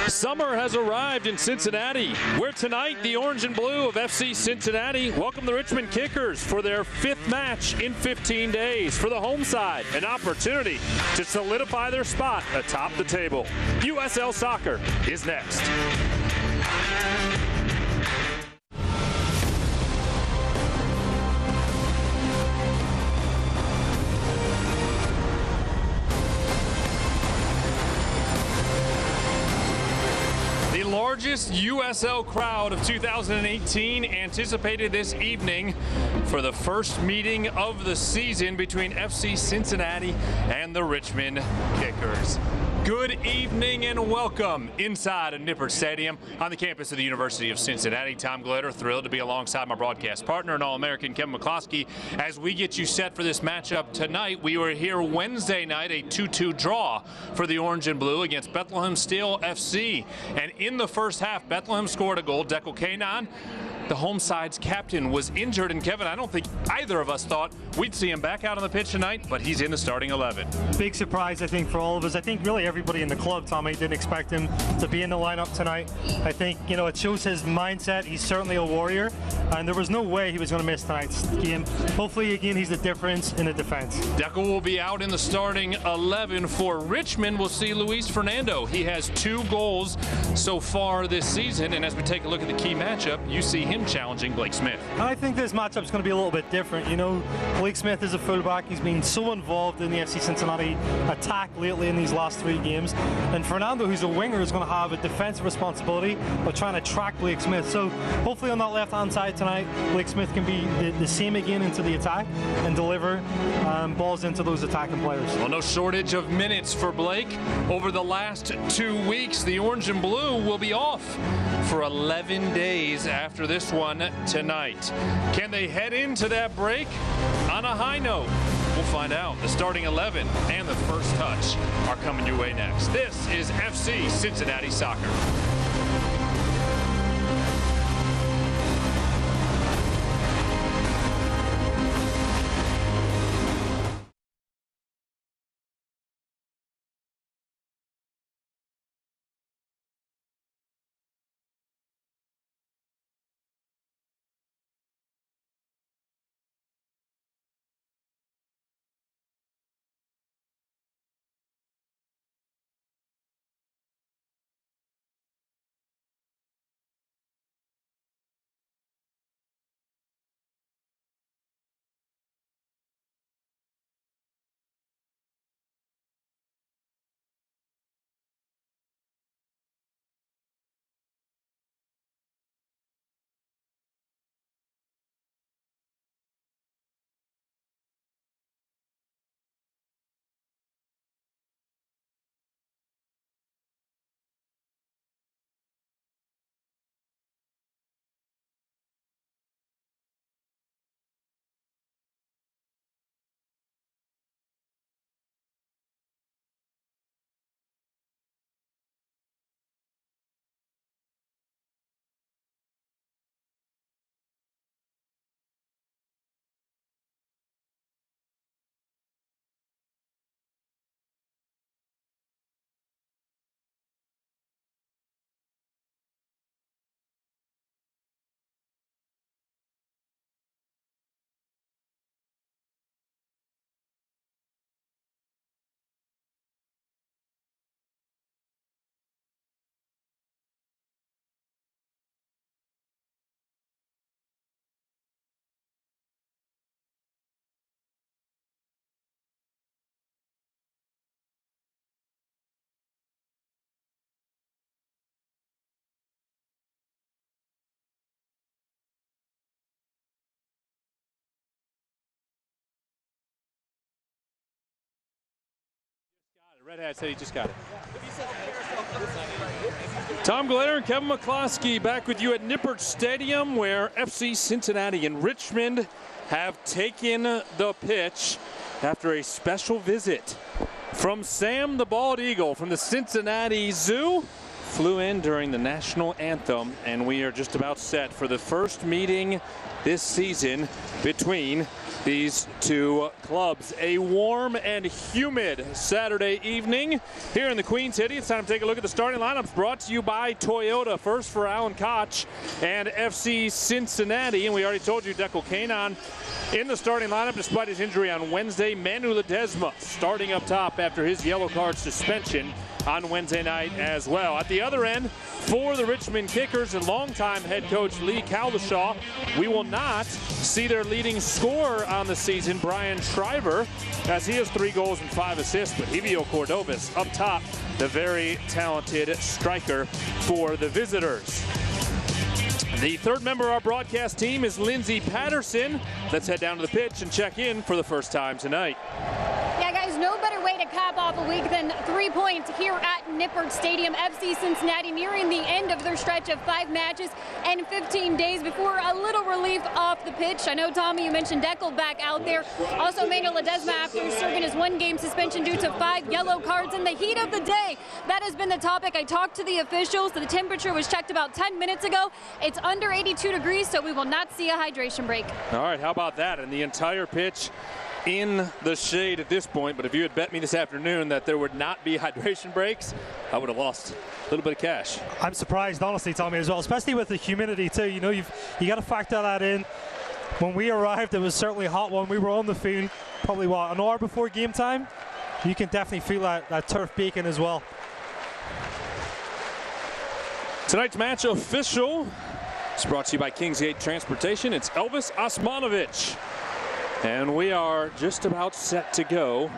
Summer has arrived in Cincinnati, where tonight the orange and blue of FC Cincinnati welcome the Richmond Kickers for their 5th match in 15 days. For the home side, an opportunity to solidify their spot atop the table. USL Soccer is next. Largest USL crowd of 2018 anticipated this evening for the first meeting of the season between FC Cincinnati and the Richmond Kickers. Good evening and welcome inside of Nippert Stadium on the campus of the University of Cincinnati. Tom Glitter, thrilled to be alongside my broadcast partner and All-American Kevin McCloskey as we get you set for this matchup tonight. We were here Wednesday night, a 2-2 draw for the Orange and Blue against Bethlehem Steel FC. And in the first half, Bethlehem scored a goal. Dekel Kanan, the home side's captain, was injured. And Kevin, I don't think either of us thought we'd see him back out on the pitch tonight, but he's in the starting 11. Big surprise, I think, for all of us. I think really everybody in the club, Tommy, didn't expect him to be in the lineup tonight. I think, you know, it shows his mindset. He's certainly a warrior, and there was no way he was going to miss tonight's game. Hopefully, again, he's the difference in the defense. Dekel will be out in the starting 11 for Richmond. We'll see Luis Fernando. He has 2 goals so far this season, and as we take a look at the key matchup, you see him challenging Blake Smith. I think this matchup's going to be a little bit different. You know, Blake Smith is a fullback. He's been so involved in the FC Cincinnati attack lately in these last 3 games. And Fernando, who's a winger, is going to have a defensive responsibility of trying to track Blake Smith. So hopefully on that left-hand side tonight, Blake Smith can be the same again into the attack and deliver balls into those attacking players. Well, no shortage of minutes for Blake. Over the last 2 weeks, the Orange and Blue will be off for 11 days after this one tonight. Can they head into that break on a high note? We'll find out. The starting 11 and the first touch are coming your way next. This is FC Cincinnati Soccer. Red Hat said he just got it. Tom Glitter and Kevin McCloskey back with you at Nippert Stadium, where FC Cincinnati and Richmond have taken the pitch after a special visit from Sam the Bald Eagle from the Cincinnati Zoo. flew in during the national anthem, and we are just about set for the first meeting this season between these two clubs. A warm and humid Saturday evening here in the Queen City. It's time to take a look at the starting lineups, brought to you by Toyota. First for Alan Koch and FC Cincinnati. And we already told you Declan Canon in the starting lineup despite his injury on Wednesday. Manu Ledesma starting up top after his yellow card suspension on Wednesday night as well. At the other end, for the Richmond Kickers and longtime head coach Lee Cowlishaw, we will not see their leading scorer on the season, Brian Shriver, as he has 3 goals and 5 assists, but Hevio Cordovas up top, the very talented striker for the visitors. The third member of our broadcast team is Lindsay Patterson. Let's head down to the pitch and check in for the first time tonight. Yeah, guys, no better way to cap off a week than 3 points here at Nippert Stadium. FC Cincinnati nearing the end of their stretch of 5 matches and 15 days before a little relief off the pitch. I know, Tommy, you mentioned Declan back out there. Also, Manuel Ledesma after serving his 1-game suspension due to 5 yellow cards in the heat of the day. That has been the topic. I talked to the officials. The temperature was checked about 10 minutes ago. It's under 82 degrees, so we will not see a hydration break. All right, how about that? And the entire pitch in the shade at this point, but if you had bet me this afternoon that there would not be hydration breaks, I would have lost a little bit of cash. I'm surprised, honestly, Tommy, as well, especially with the humidity too. You know, you got to factor that in. When we arrived, it was certainly a hot one. We were on the field probably, an hour before game time. You can definitely feel that turf baking as well. Tonight's match official is brought to you by Kingsgate Transportation. It's Elvis Osmanovic. And we are just about set to go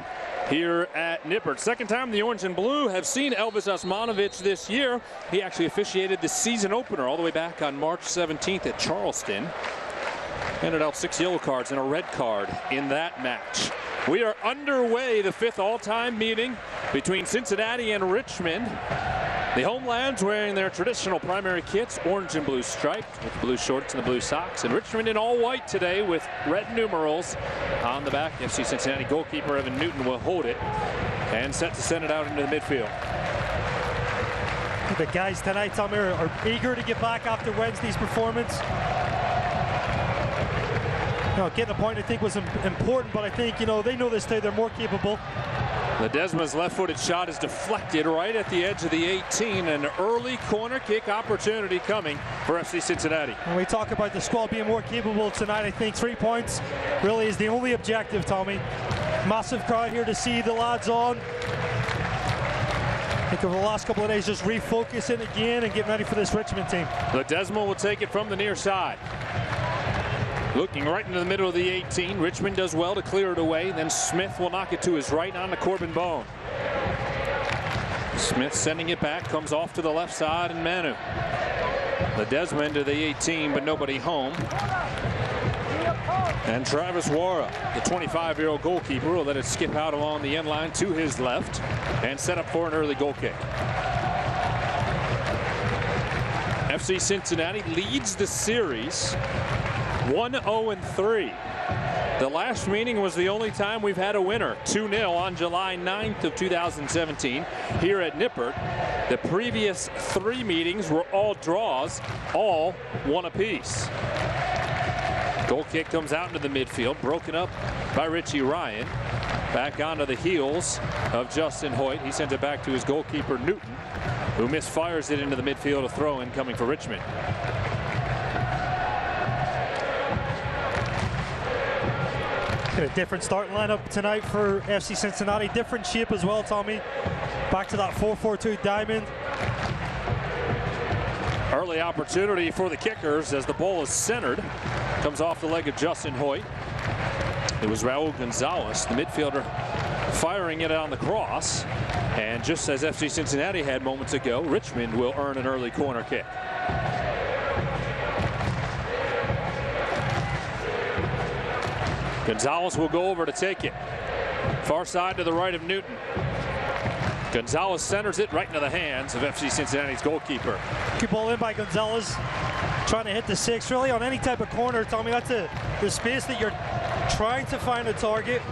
here at Nippert. Second time the Orange and Blue have seen Elvis Osmanovic this year. He actually officiated the season opener all the way back on March 17th at Charleston. Handed out 6 yellow cards and a red card in that match. We are underway, the 5th all-time meeting between Cincinnati and Richmond. The Homelands wearing their traditional primary kits, orange and blue striped with blue shorts and the blue socks. And Richmond in all white today with red numerals on the back. FC Cincinnati goalkeeper Evan Newton will hold it and set to send it out into the midfield. The guys tonight, Tommy, are eager to get back after Wednesday's performance. You know, getting a point I think was important, but I think, you know, they know this day they're more capable. Ledesma's left-footed shot is deflected right at the edge of the 18. An early corner kick opportunity coming for FC Cincinnati. When we talk about the squad being more capable tonight, I think 3 points really is the only objective, Tommy. Massive crowd here to see the lads on. I think over the last couple of days, just refocusing again and getting ready for this Richmond team. Ledesma will take it from the near side. Looking right into the middle of the 18. Richmond does well to clear it away. Then Smith will knock it to his right on to Corbin Bone. Smith sending it back, comes off to the left side, and Manu. Ledesma into the 18, but nobody home. And Travis Wara, the 25-year-old goalkeeper, will let it skip out along the end line to his left and set up for an early goal kick. FC Cincinnati leads the series 1-0-3. The last meeting was the only time we've had a winner, 2-0 on July 9th of 2017 here at Nippert. The previous 3 meetings were all draws, all 1 apiece. Goal kick comes out into the midfield, broken up by Richie Ryan. Back onto the heels of Justin Hoyt. He sends it back to his goalkeeper Newton, who misfires it into the midfield, a throw-in coming for Richmond. A different starting lineup tonight for FC Cincinnati. Different shape as well, Tommy. Back to that 4-4-2 diamond. Early opportunity for the Kickers as the ball is centered. Comes off the leg of Justin Hoyt. It was Raul Gonzalez, the midfielder, firing it on the cross. And just as FC Cincinnati had moments ago, Richmond will earn an early corner kick. Gonzalez will go over to take it. Far side to the right of Newton. Gonzalez centers it right into the hands of FC Cincinnati's goalkeeper. Good ball in by Gonzalez. Trying to hit the 6 really on any type of corner, Tommy. That's the space that you're trying to find a target.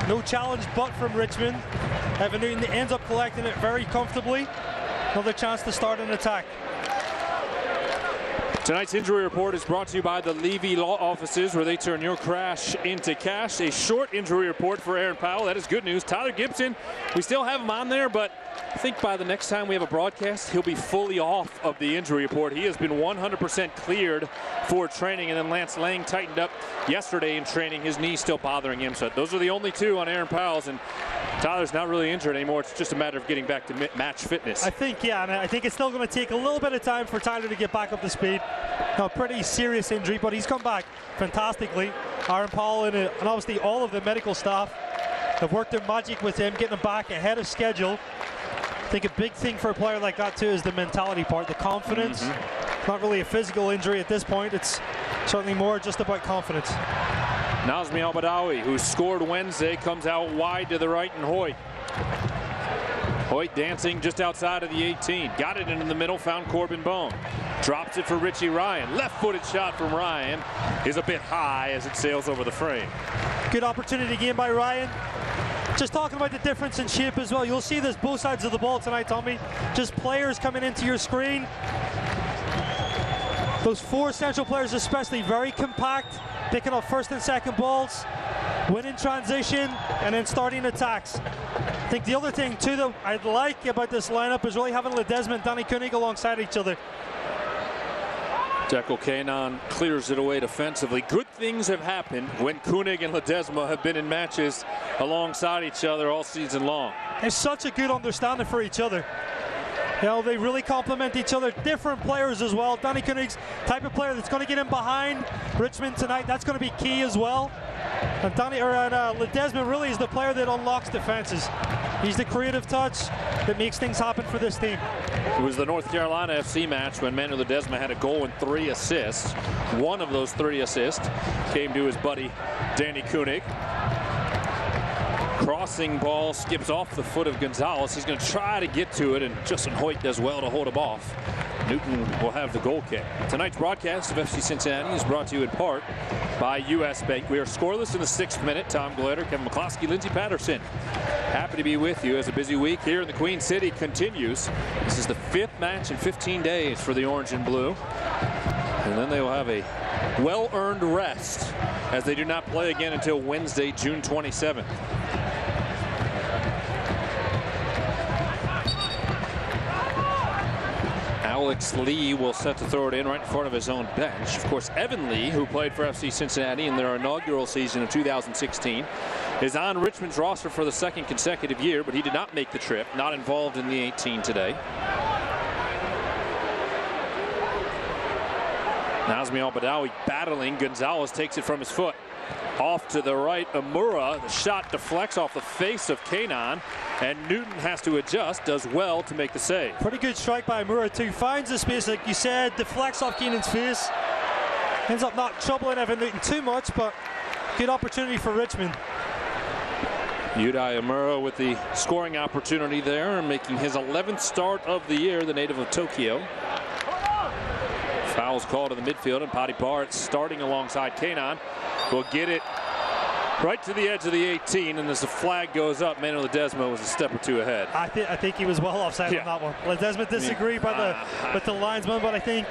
No challenge but from Richmond. Evan Newton ends up collecting it very comfortably. Another chance to start an attack. Tonight's injury report is brought to you by the Levy Law Offices, where they turn your crash into cash. A short injury report for Aaron Powell. That is good news. Tyler Gibson, we still have him on there, but I think by the next time we have a broadcast, he'll be fully off of the injury report. He has been 100% cleared for training, and then Lance Lang tightened up yesterday in training. His knee's still bothering him, so those are the only two on Aaron Powell's, and Tyler's not really injured anymore. It's just a matter of getting back to match fitness. I think, yeah, and I think it's still going to take a little bit of time for Tyler to get back up to speed. A pretty serious injury, but he's come back fantastically. Aaron Powell and obviously all of the medical staff have worked their magic with him, getting him back ahead of schedule. I think a big thing for a player like that too is the mentality part, the confidence. Not really a physical injury at this point. It's certainly more just about confidence. Nazmi Al-Badawi, who scored Wednesday, comes out wide to the right, and Hoyt. Hoyt dancing just outside of the 18. Got it into the middle, found Corbin Bone. Drops it for Richie Ryan. Left-footed shot from Ryan is a bit high as it sails over the frame. Good opportunity again by Ryan. Just talking about the difference in shape as well. You'll see this both sides of the ball tonight, Tommy. Just players coming into your screen. Those four central players especially, very compact, picking up first and second balls, winning transition, and then starting attacks. I think the other thing too that I'd like about this lineup is really having Ledesma and Danny Koenig alongside each other. Jekyll Kanon clears it away defensively. Good things have happened when Koenig and Ledesma have been in matches alongside each other all season long. There's such a good understanding for each other. You know, they really complement each other. Different players as well. Danny Koenig's type of player that's going to get in behind Richmond tonight. That's going to be key as well. And Ledesma really is the player that unlocks defenses. He's the creative touch that makes things happen for this team. It was the North Carolina FC match when Manu Ledesma had a goal and 3 assists. One of those 3 assists came to his buddy Danny Koenig. Crossing ball skips off the foot of Gonzalez. He's going to try to get to it, and Justin Hoyt does well to hold him off. Newton will have the goal kick. Tonight's broadcast of FC Cincinnati is brought to you in part by U.S. Bank. We are scoreless in the 6th minute. Tom Glader, Kevin McCloskey, Lindsey Patterson. Happy to be with you as a busy week here in the Queen City continues. This is the 5th match in 15 days for the Orange and Blue. And then they will have a well-earned rest as they do not play again until Wednesday, June 27th. Alex Lee will set to throw it in right in front of his own bench. Of course, Evan Lee, who played for FC Cincinnati in their inaugural season of 2016, is on Richmond's roster for the 2nd consecutive year, but he did not make the trip, not involved in the 18 today. Nazmi Al-Badawi battling. Gonzalez takes it from his foot. Off to the right, Amura. The shot deflects off the face of Kanon, and Newton has to adjust, does well to make the save. Pretty good strike by Amura too. Finds the space, like you said, deflects off Keenan's face. Ends up not troubling Evan Newton too much, but good opportunity for Richmond. Yudai Amura with the scoring opportunity there, making his 11th start of the year, the native of Tokyo. Foul's called in the midfield, and Paddy Barrett starting alongside Kanon will get it right to the edge of the 18, and as the flag goes up, Manu Ledesma was a step or two ahead. I think he was well offside on that one. Ledesma disagreed with the linesman, but I think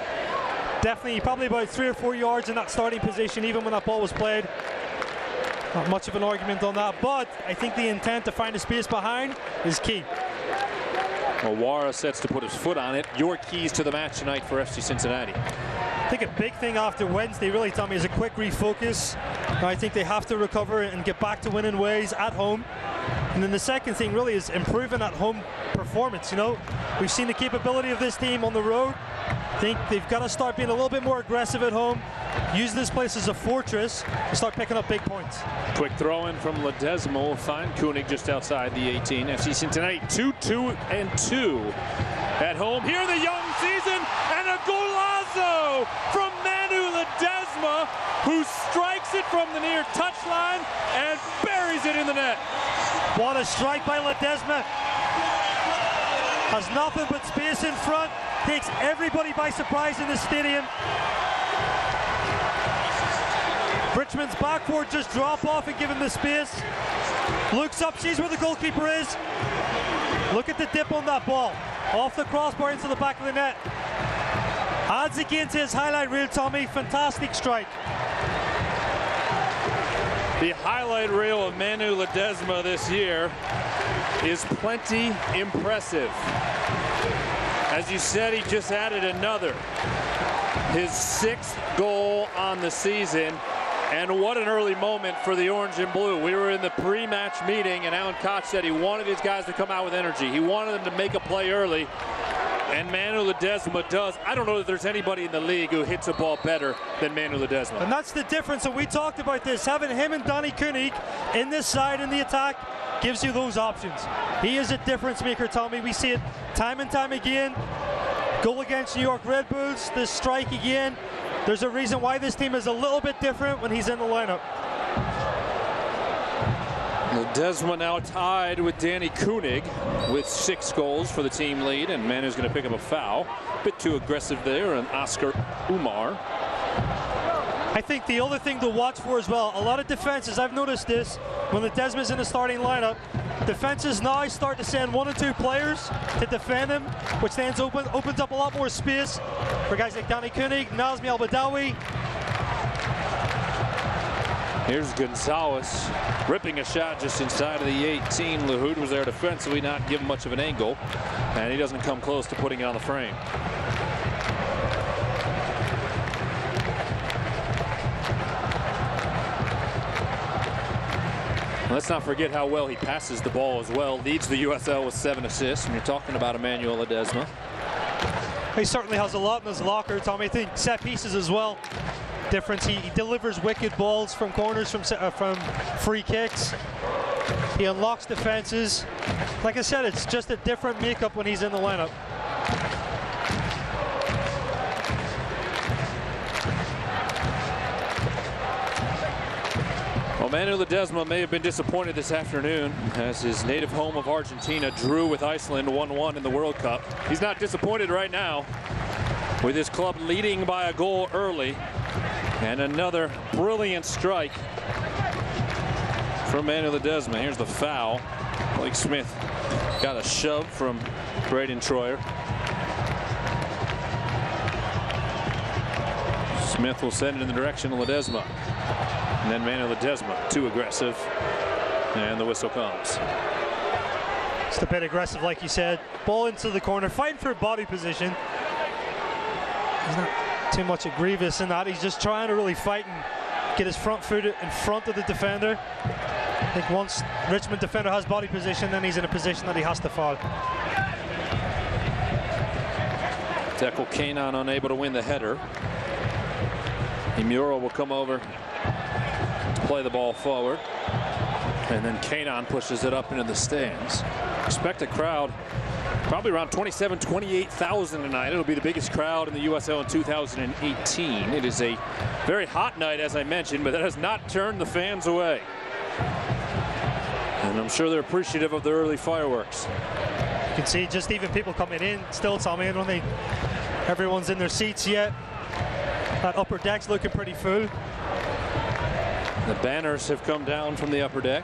definitely probably about 3 or 4 yards in that starting position, even when that ball was played. Not much of an argument on that, but I think the intent to find a space behind is key. Owara sets to put his foot on it. Your keys to the match tonight for FC Cincinnati. I think a big thing after Wednesday, really, Tommy, is a quick refocus. I think they have to recover and get back to winning ways at home. And then the second thing really is improving at home performance. You know, we've seen the capability of this team on the road. I think they've got to start being a little bit more aggressive at home. Use this place as a fortress and start picking up big points. Quick throw in from Ledesma will find Koenig just outside the 18. FC Cincinnati 2-2-2 at home. Here in the young season, and a golazo from Manu Ledesma, who strikes it from the near touchline and buries it in the net. What a strike by Ledesma. Has nothing but space in front. Takes everybody by surprise in the stadium. Richmond's backboard just drop off and give him the space. Looks up, sees where the goalkeeper is. Look at the dip on that ball. Off the crossbar into the back of the net. Adds again to his highlight reel, Tommy. Fantastic strike. The highlight reel of Manu Ledesma this year is plenty impressive. As you said, he just added another. His 6th goal on the season. And what an early moment for the orange and blue. We were in the pre-match meeting, and Alan Koch said he wanted his guys to come out with energy. He wanted them to make a play early. And Manu Ledesma does. I don't know that there's anybody in the league who hits a ball better than Manu Ledesma. And that's the difference, and we talked about this. Having him and Danny Koenig in this side in the attack gives you those options. He is a difference maker, Tommy. We see it time and time again. Goal against New York Red Bulls, this strike again. There's a reason why this team is a little bit different when he's in the lineup. Ledesma now tied with Danny Koenig with 6 goals for the team lead, and Manu's going to pick up a foul. A bit too aggressive there, and Oscar Umar. I think the other thing to watch for as well, a lot of defenses, I've noticed this, when Ledesma's in the starting lineup, defenses now start to send 1 or 2 players to defend him, which then opens up a lot more space for guys like Danny Koenig, Nazmi Al-Badawi. Here's Gonzalez ripping a shot just inside of the 18. Lahoud was there defensively, not given much of an angle, and he doesn't come close to putting it on the frame. Let's not forget how well he passes the ball as well. Leads the USL with 7 assists, and you're talking about Emmanuel Ledesma. He certainly has a lot in his locker, Tommy. I think set pieces as well. Difference. He delivers wicked balls from corners, from free kicks. He unlocks defenses. Like I said, it's just a different makeup when he's in the lineup. Well, Manu Ledesma may have been disappointed this afternoon as his native home of Argentina drew with Iceland 1-1 in the World Cup. He's not disappointed right now with his club leading by a goal early. And another brilliant strike from Manu Ledesma. Here's the foul. Blake Smith got a shove from Braden Troyer. Smith will send it in the direction of Ledesma. And then Manu Ledesma, too aggressive. And the whistle comes. Just a bit aggressive, like you said. Ball into the corner, fighting for body position. He's not too much of Grievous in that. He's just trying to really fight and get his front foot in front of the defender. I think once Richmond defender has body position, then he's in a position that he has to foul. Declan Kanan unable to win the header. Imura will come over to play the ball forward. And then Kanan pushes it up into the stands. Expect a crowd probably around 28,000 tonight. It'll be the biggest crowd in the USL in 2018. It is a very hot night, as I mentioned, but that has not turned the fans away. And I'm sure they're appreciative of the early fireworks. You can see just even people coming in still, Tommy. I don't think everyone's in their seats yet. That upper deck's looking pretty full. The banners have come down from the upper deck.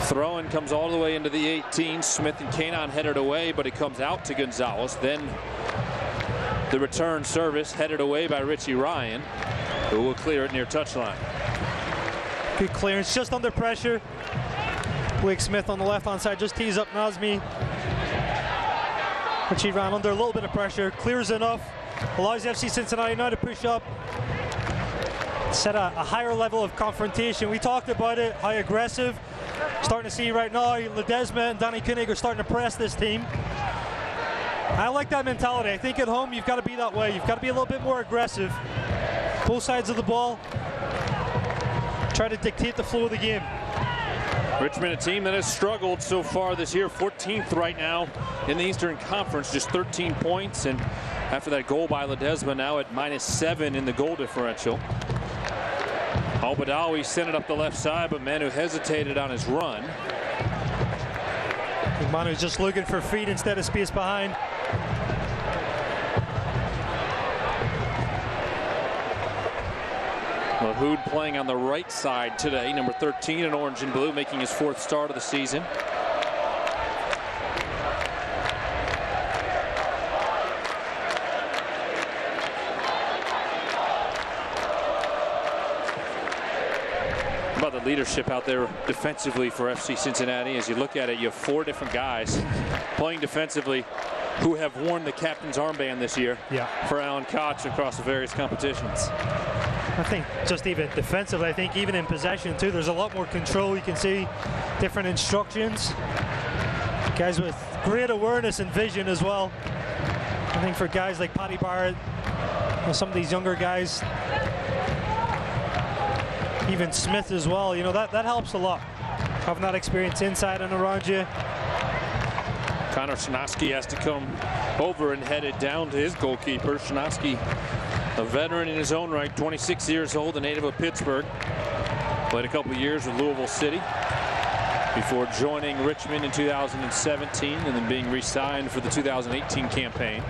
Throw-in comes all the way into the 18. Smith and Kanan headed away, but it comes out to Gonzalez. Then the return service headed away by Richie Ryan, who will clear it near touchline. Good clearance, just under pressure. Blake Smith on the left-hand side just tees up Nazmi. Richie Ryan under a little bit of pressure, clears enough, allows FC Cincinnati now to push up. Set a higher level of confrontation. We talked about it, how aggressive. Starting to see right now, Ledesma and Danny Koenig are starting to press this team. I like that mentality. I think at home you've got to be that way. You've got to be a little bit more aggressive. Both sides of the ball. Try to dictate the flow of the game. Richmond, a team that has struggled so far this year, 14th right now in the Eastern Conference, just 13 points. And after that goal by Ledesma, now at -7 in the goal differential. Al-Badawi sent it up the left side, but Manu hesitated on his run. Manu's just looking for feet instead of space behind. Lahoud playing on the right side today, number 13 in orange and blue, making his 4th start of the season. saw the leadership out there defensively for FC Cincinnati. As you look at it, you have 4 different guys playing defensively who have worn the captain's armband this year for Alan Koch across the various competitions. I think just even defensively, I think even in possession too, there's a lot more control. You can see different instructions. Guys with great awareness and vision as well. I think for guys like Paddy Barrett, some of these younger guys, even Smith as well, you know, that helps a lot. Having that experience inside and around you. Connor Shinoski has to come over and head it down to his goalkeeper. Shinoski, a veteran in his own right, 26 years old, a native of Pittsburgh. Played a couple of years with Louisville City before joining Richmond in 2017 and then being re-signed for the 2018 campaign.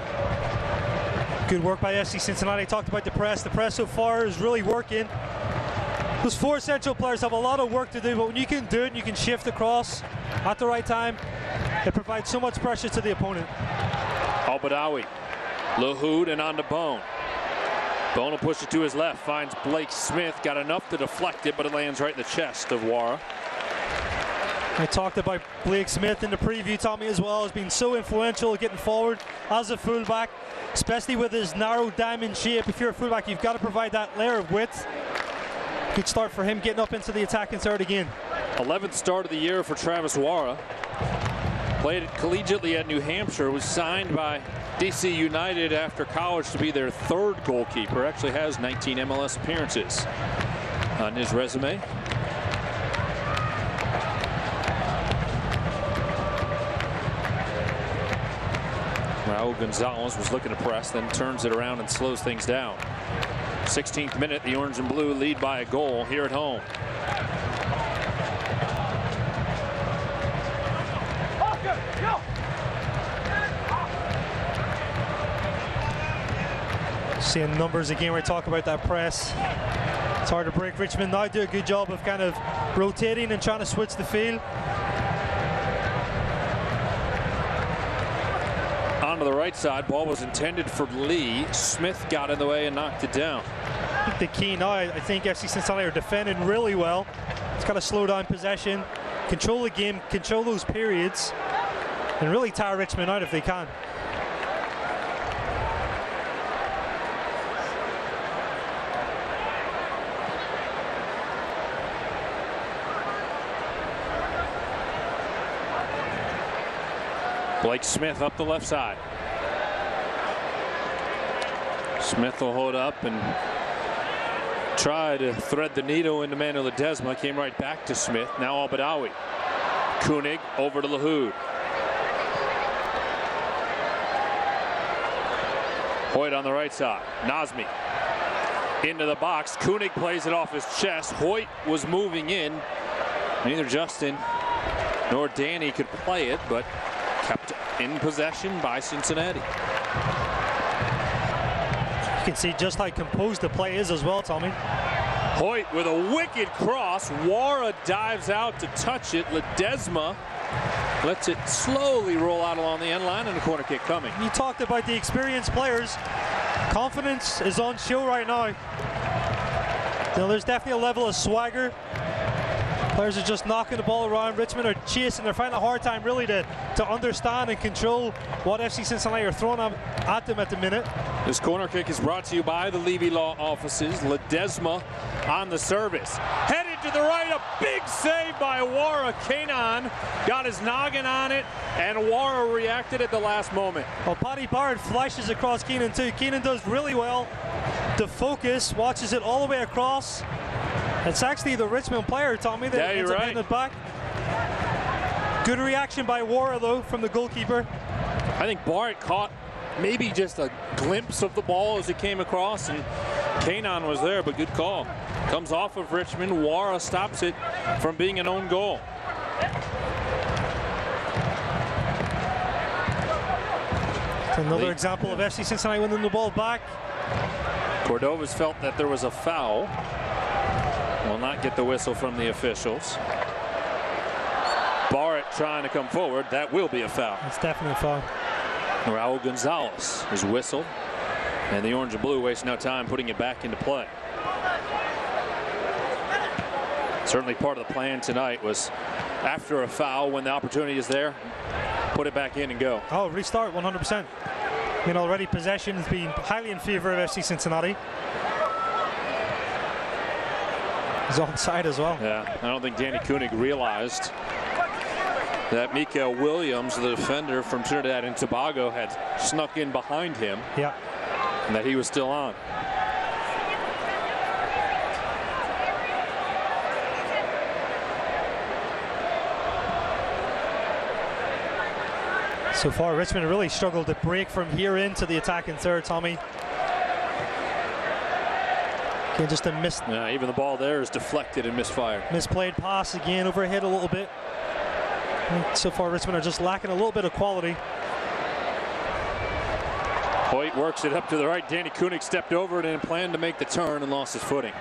Good work by FC Cincinnati. Talked about the press. The press so far is really working. Those 4 central players have a lot of work to do, but when you can do it and you can shift across at the right time, it provides so much pressure to the opponent. Al-Badawi, Lahoud, and on to Bone. Bone will push it to his left, finds Blake Smith, got enough to deflect it, but it lands right in the chest of Wara. I talked about Blake Smith in the preview, Tommy, as well, as being so influential getting forward as a fullback, especially with his narrow diamond shape. If you're a fullback, you've got to provide that layer of width. Good start for him getting up into the attacking third again. 11th start of the year for Travis Wara. Played collegiately at New Hampshire, was signed by DC United after college to be their 3rd goalkeeper. Actually has 19 MLS appearances on his resume. Raul Gonzalez was looking to press, then turns it around and slows things down. 16th minute, the Orange and Blue lead by a goal here at home. Seeing numbers again, we talk about that press. It's hard to break. Richmond now do a good job of kind of rotating and trying to switch the field. On to the right side, ball was intended for Lee. Smith got in the way and knocked it down. I think the key now, I think FC Cincinnati are defending really well. It's got to slow down possession, control the game, control those periods, and really tire Richmond out if they can. Blake Smith up the left side. Smith will hold up and try to thread the needle into Manuel Ledesma. Came right back to Smith. Now Al-Badawi. Koenig over to Lahoud. Hoyt on the right side. Nazmi into the box. Koenig plays it off his chest. Hoyt was moving in. Neither Justin nor Danny could play it, but kept in possession by Cincinnati. You can see just how composed the play is as well, Tommy. Hoyt with a wicked cross. Wara dives out to touch it. Ledesma lets it slowly roll out along the end line, and a corner kick coming. You talked about the experienced players. Confidence is on show right now. You know, there's definitely a level of swagger. Players are just knocking the ball around. Richmond are chasing. They're finding a hard time really to understand and control what FC Cincinnati are throwing at them at the minute. This corner kick is brought to you by the Levy Law offices. Ledesma on the service. Headed to the right, a big save by Wara. Kanan got his noggin on it, and Wara reacted at the last moment. Well, Paddy Barrett flashes across Keenan too. Keenan does really well to focus, watches it all the way across. It's actually the Richmond player, Tommy, that ends up hitting it back. Good reaction by Wara, though, from the goalkeeper. I think Barrett caught maybe just a glimpse of the ball as it came across, and Kanan was there, but good call. Comes off of Richmond. Wara stops it from being an own goal. It's another example of FC Cincinnati winning the ball back. Cordovas felt that there was a foul. Will not get the whistle from the officials. Barrett trying to come forward. That will be a foul. It's definitely a foul. Raul Gonzalez is whistled, and the Orange and Blue waste no time putting it back into play. Certainly part of the plan tonight was after a foul, when the opportunity is there, put it back in and go. Oh, restart 100%. You know, already possession has been highly in favor of FC Cincinnati. He's onside as well. Yeah, I don't think Danny Koenig realized that Mikael Williams, the defender from Trinidad and Tobago, had snuck in behind him. Yeah. And that he was still on. So far, Richmond really struggled to break from here into the attacking third, Tommy. Again, just a missed. Yeah, even the ball there is deflected and misfired. Misplayed pass again, overhit a little bit. And so far, Richmond are just lacking a little bit of quality. Hoyt works it up to the right. Danny Koenig stepped over it and planned to make the turn and lost his footing.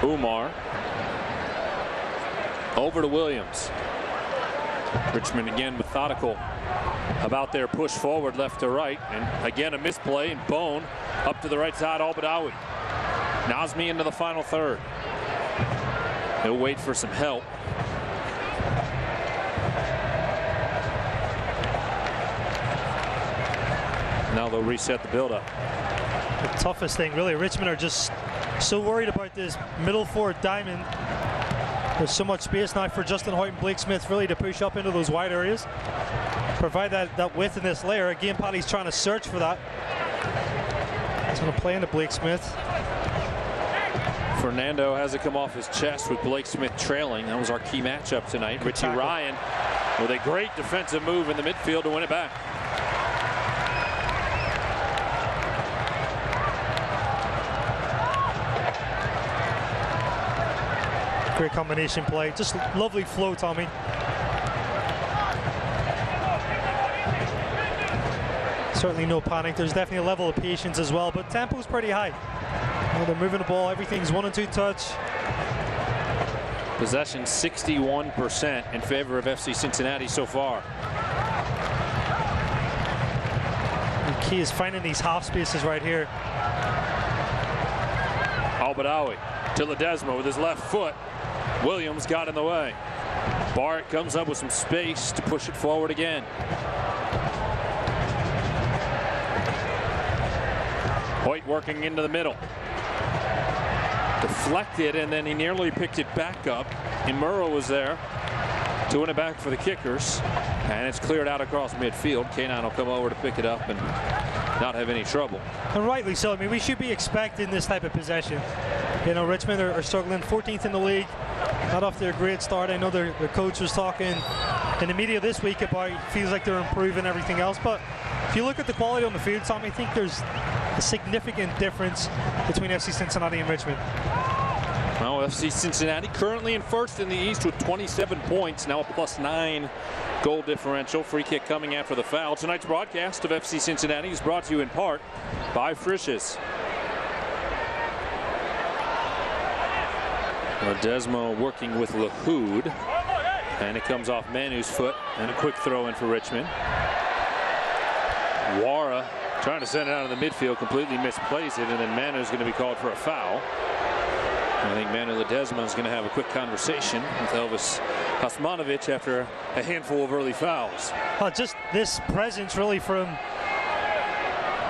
Umar over to Williams. Richmond again methodical about their push forward left to right, and again a misplay, and Bone up to the right side. Al-Badawi. Nazmi into the final third. He'll wait for some help. Now they'll reset the build-up. The toughest thing, really, Richmond are just so worried about this middle forward diamond. There's so much space now for Justin Hoyt and Blake Smith really to push up into those wide areas. Provide that width in this layer. Again, Paddy's trying to search for that. He's going to play into Blake Smith. Fernando has it come off his chest with Blake Smith trailing. That was our key matchup tonight. Richie Ryan with a great defensive move in the midfield to win it back. Great combination play. Just lovely flow, Tommy. Certainly no panic. There's definitely a level of patience as well, but tempo's pretty high. You know, they're moving the ball. Everything's 1 and 2 touch. Possession 61% in favor of FC Cincinnati so far. The key is finding these half spaces right here. Al-Badawi to Ledesma with his left foot. Williams got in the way. Barrett comes up with some space to push it forward again. Hoyt working into the middle. Deflected, and then he nearly picked it back up. Imura was there to win it back for the Kickers, and it's cleared out across midfield. K9 will come over to pick it up and not have any trouble. And rightly so. I mean, we should be expecting this type of possession. You know, Richmond are struggling, 14th in the league. Not off to a great start. I know their coach was talking in the media this week about feels like they're improving everything else. But if you look at the quality on the field, Tom, I think there's a significant difference between FC Cincinnati and Richmond. Well, FC Cincinnati currently in first in the East with 27 points, now a +9 goal differential. Free kick coming after the foul. Tonight's broadcast of FC Cincinnati is brought to you in part by Frisch's. Ledesma working with Lahoud, and it comes off Manu's foot, and a quick throw in for Richmond. Wara trying to send it out of the midfield, completely misplays it, and then Manu's going to be called for a foul. I think Manu Ledesma is going to have a quick conversation with Elvis Hasmanovic after a handful of early fouls. Well, just this presence really from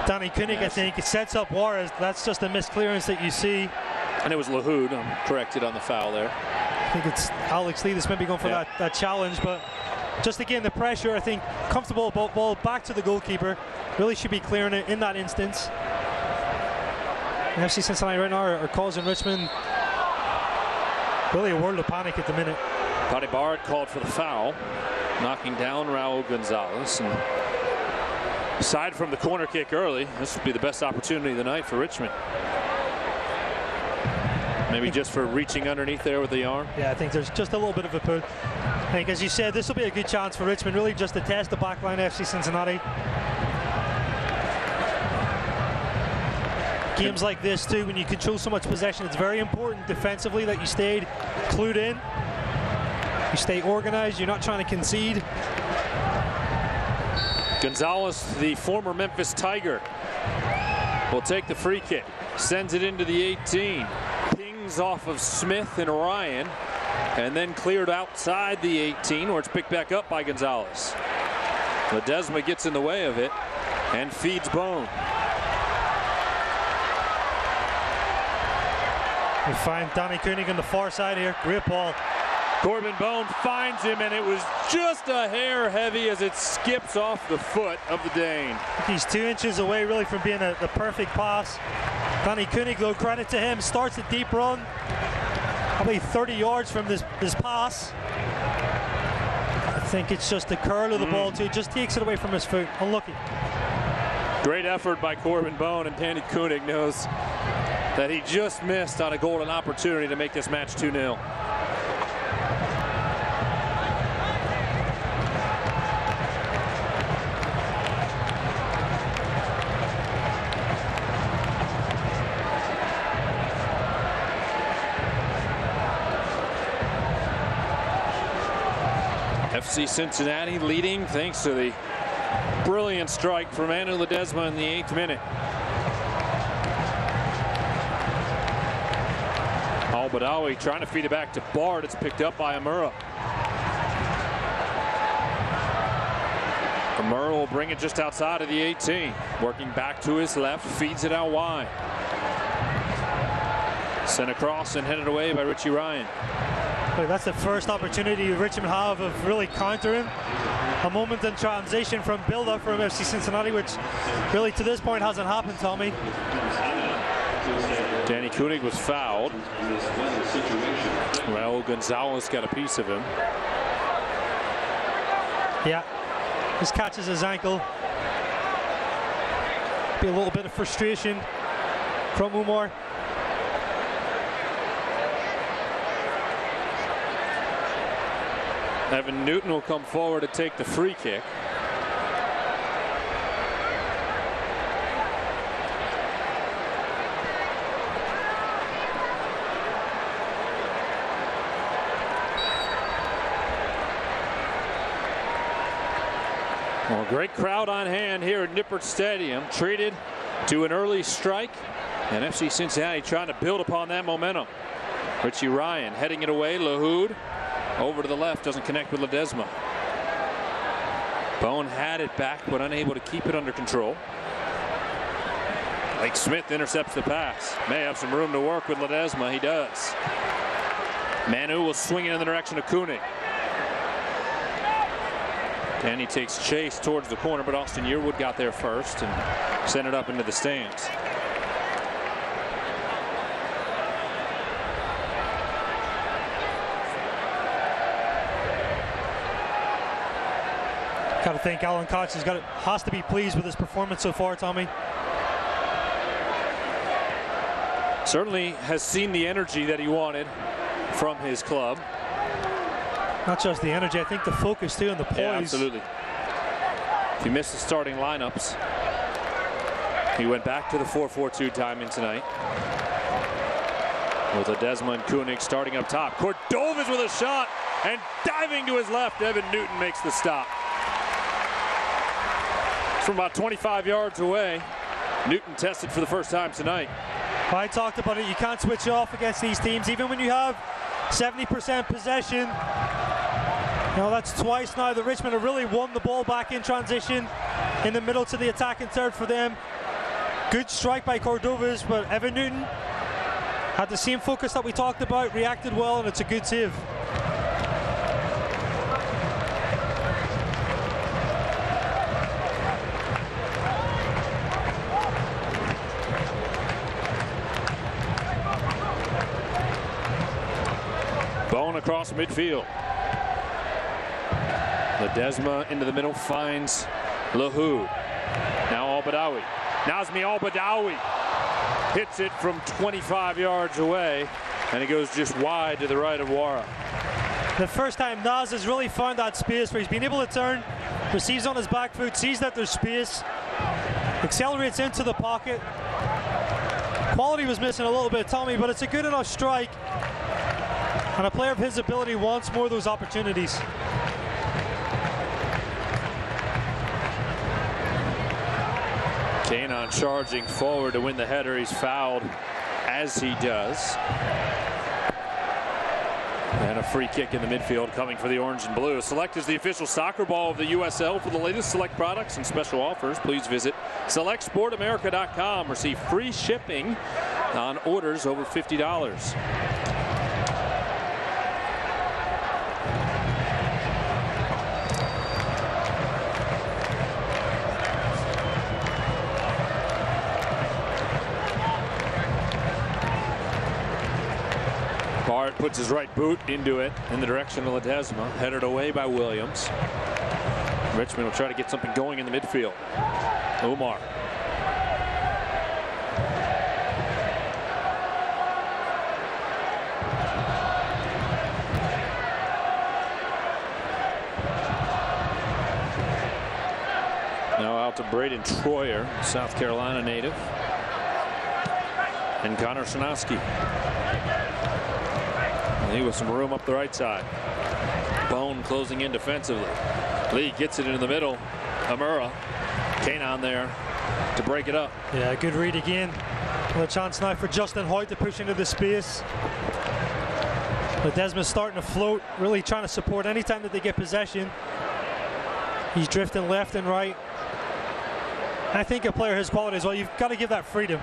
Danny Koenig, yes. I think it sets up Juarez. That's just a misclearance that you see. And it was Lahoud. I'm corrected on the foul there. I think it's Alex Lee that's maybe going for that challenge, but just again the pressure. I think comfortable ball back to the goalkeeper. Really should be clearing it in that instance. And FC Cincinnati right now are causing Richmond really a world of panic at the minute. Paddy Barrett called for the foul, knocking down Raul Gonzalez. And aside from the corner kick early, this would be the best opportunity of the night for Richmond. Maybe just for reaching underneath there with the arm. Yeah, I think there's just a little bit of a pull. I think, as you said, this will be a good chance for Richmond, really just to test the back line of FC Cincinnati. Games like this too, when you control so much possession, it's very important defensively that you stayed clued in, you stay organized, you're not trying to concede. Gonzalez, the former Memphis Tiger, will take the free kick. Sends it into the 18. Pings off of Smith and Ryan. And then cleared outside the 18, where it's picked back up by Gonzalez. Ledesma gets in the way of it and feeds Bone. We find Danny Koenig on the far side here. Great ball. Corbin Bone finds him, and it was just a hair heavy as it skips off the foot of the Dane. He's 2 inches away really from being the perfect pass. Danny Koenig, though, credit to him, starts a deep run. Probably 30 yards from this pass. I think it's just the curl of the ball too. Just takes it away from his foot. Unlucky. Great effort by Corbin Bone, and Danny Koenig knows that he just missed on a golden opportunity to make this match 2-0. FC Cincinnati leading thanks to the brilliant strike from Manu Ledesma in the 8th minute. Al-Badawi trying to feed it back to Bard. It's picked up by Amura. Amura will bring it just outside of the 18. Working back to his left, feeds it out wide. Sent across and headed away by Richie Ryan. That's the first opportunity Richmond have of really countering. A moment in transition from build-up from FC Cincinnati, which really to this point hasn't happened, Tommy. Danny Koenig was fouled. Well, Gonzalez got a piece of him. Yeah, just catches his ankle. Be a little bit of frustration from Umar. Evan Newton will come forward to take the free kick. Well, great crowd on hand here at Nippert Stadium. Treated to an early strike, and FC Cincinnati trying to build upon that momentum. Richie Ryan heading it away. Lahoud over to the left, doesn't connect with Ledesma. Bone had it back, but unable to keep it under control. Blake Smith intercepts the pass. May have some room to work with Ledesma. He does. Manu will swing it in the direction of Koenig. Danny takes chase towards the corner, but Austin Yearwood got there first and sent it up into the stands. Got to think Alan Cox has to be pleased with his performance so far, Tommy. Certainly has seen the energy that he wanted from his club. Not just the energy, I think the focus too and the poise. Yeah, absolutely. If you missed the starting lineups, he went back to the 4-4-2 timing tonight. With Ledesma and Koenig starting up top. Cordovez with a shot, and diving to his left, Evan Newton makes the stop. From about 25 yards away, Newton tested for the first time tonight. I talked about it, you can't switch off against these teams, even when you have 70% possession. You know, that's twice now that Richmond have really won the ball back in transition in the middle to the attacking third for them. Good strike by Cordovez, but Evan Newton had the same focus that we talked about, reacted well, and it's a good save. Bone across midfield. Ledesma into the middle finds Lahoud. Now Al-Badawi. Nazmi Al-Badawi hits it from 25 yards away, and it goes just wide to the right of Wara. The first time Naz has really found that space where he's been able to turn, receives on his back foot, sees that there's space, accelerates into the pocket. Quality was missing a little bit, Tommy, but it's a good enough strike. And a player of his ability wants more of those opportunities. Kanon charging forward to win the header. He's fouled as he does. And a free kick in the midfield coming for the orange and blue. Select is the official soccer ball of the USL. For the latest Select products and special offers, please visit selectsportamerica.com. Receive free shipping on orders over $50. Bart puts his right boot into it in the direction of Ledesma, headed away by Williams. Richmond will try to get something going in the midfield. Umar. Now out to Braden Troyer, South Carolina native. And Connor Sanowski. Lee with some room up the right side. Bone closing in defensively. Lee gets it into the middle. Amura. Kanon there to break it up. Yeah, good read again. A chance now for Justin Hoyt to push into the space. Ledesma's starting to float, really trying to support anytime that they get possession. He's drifting left and right. I think a player his quality as well, you've got to give that freedom.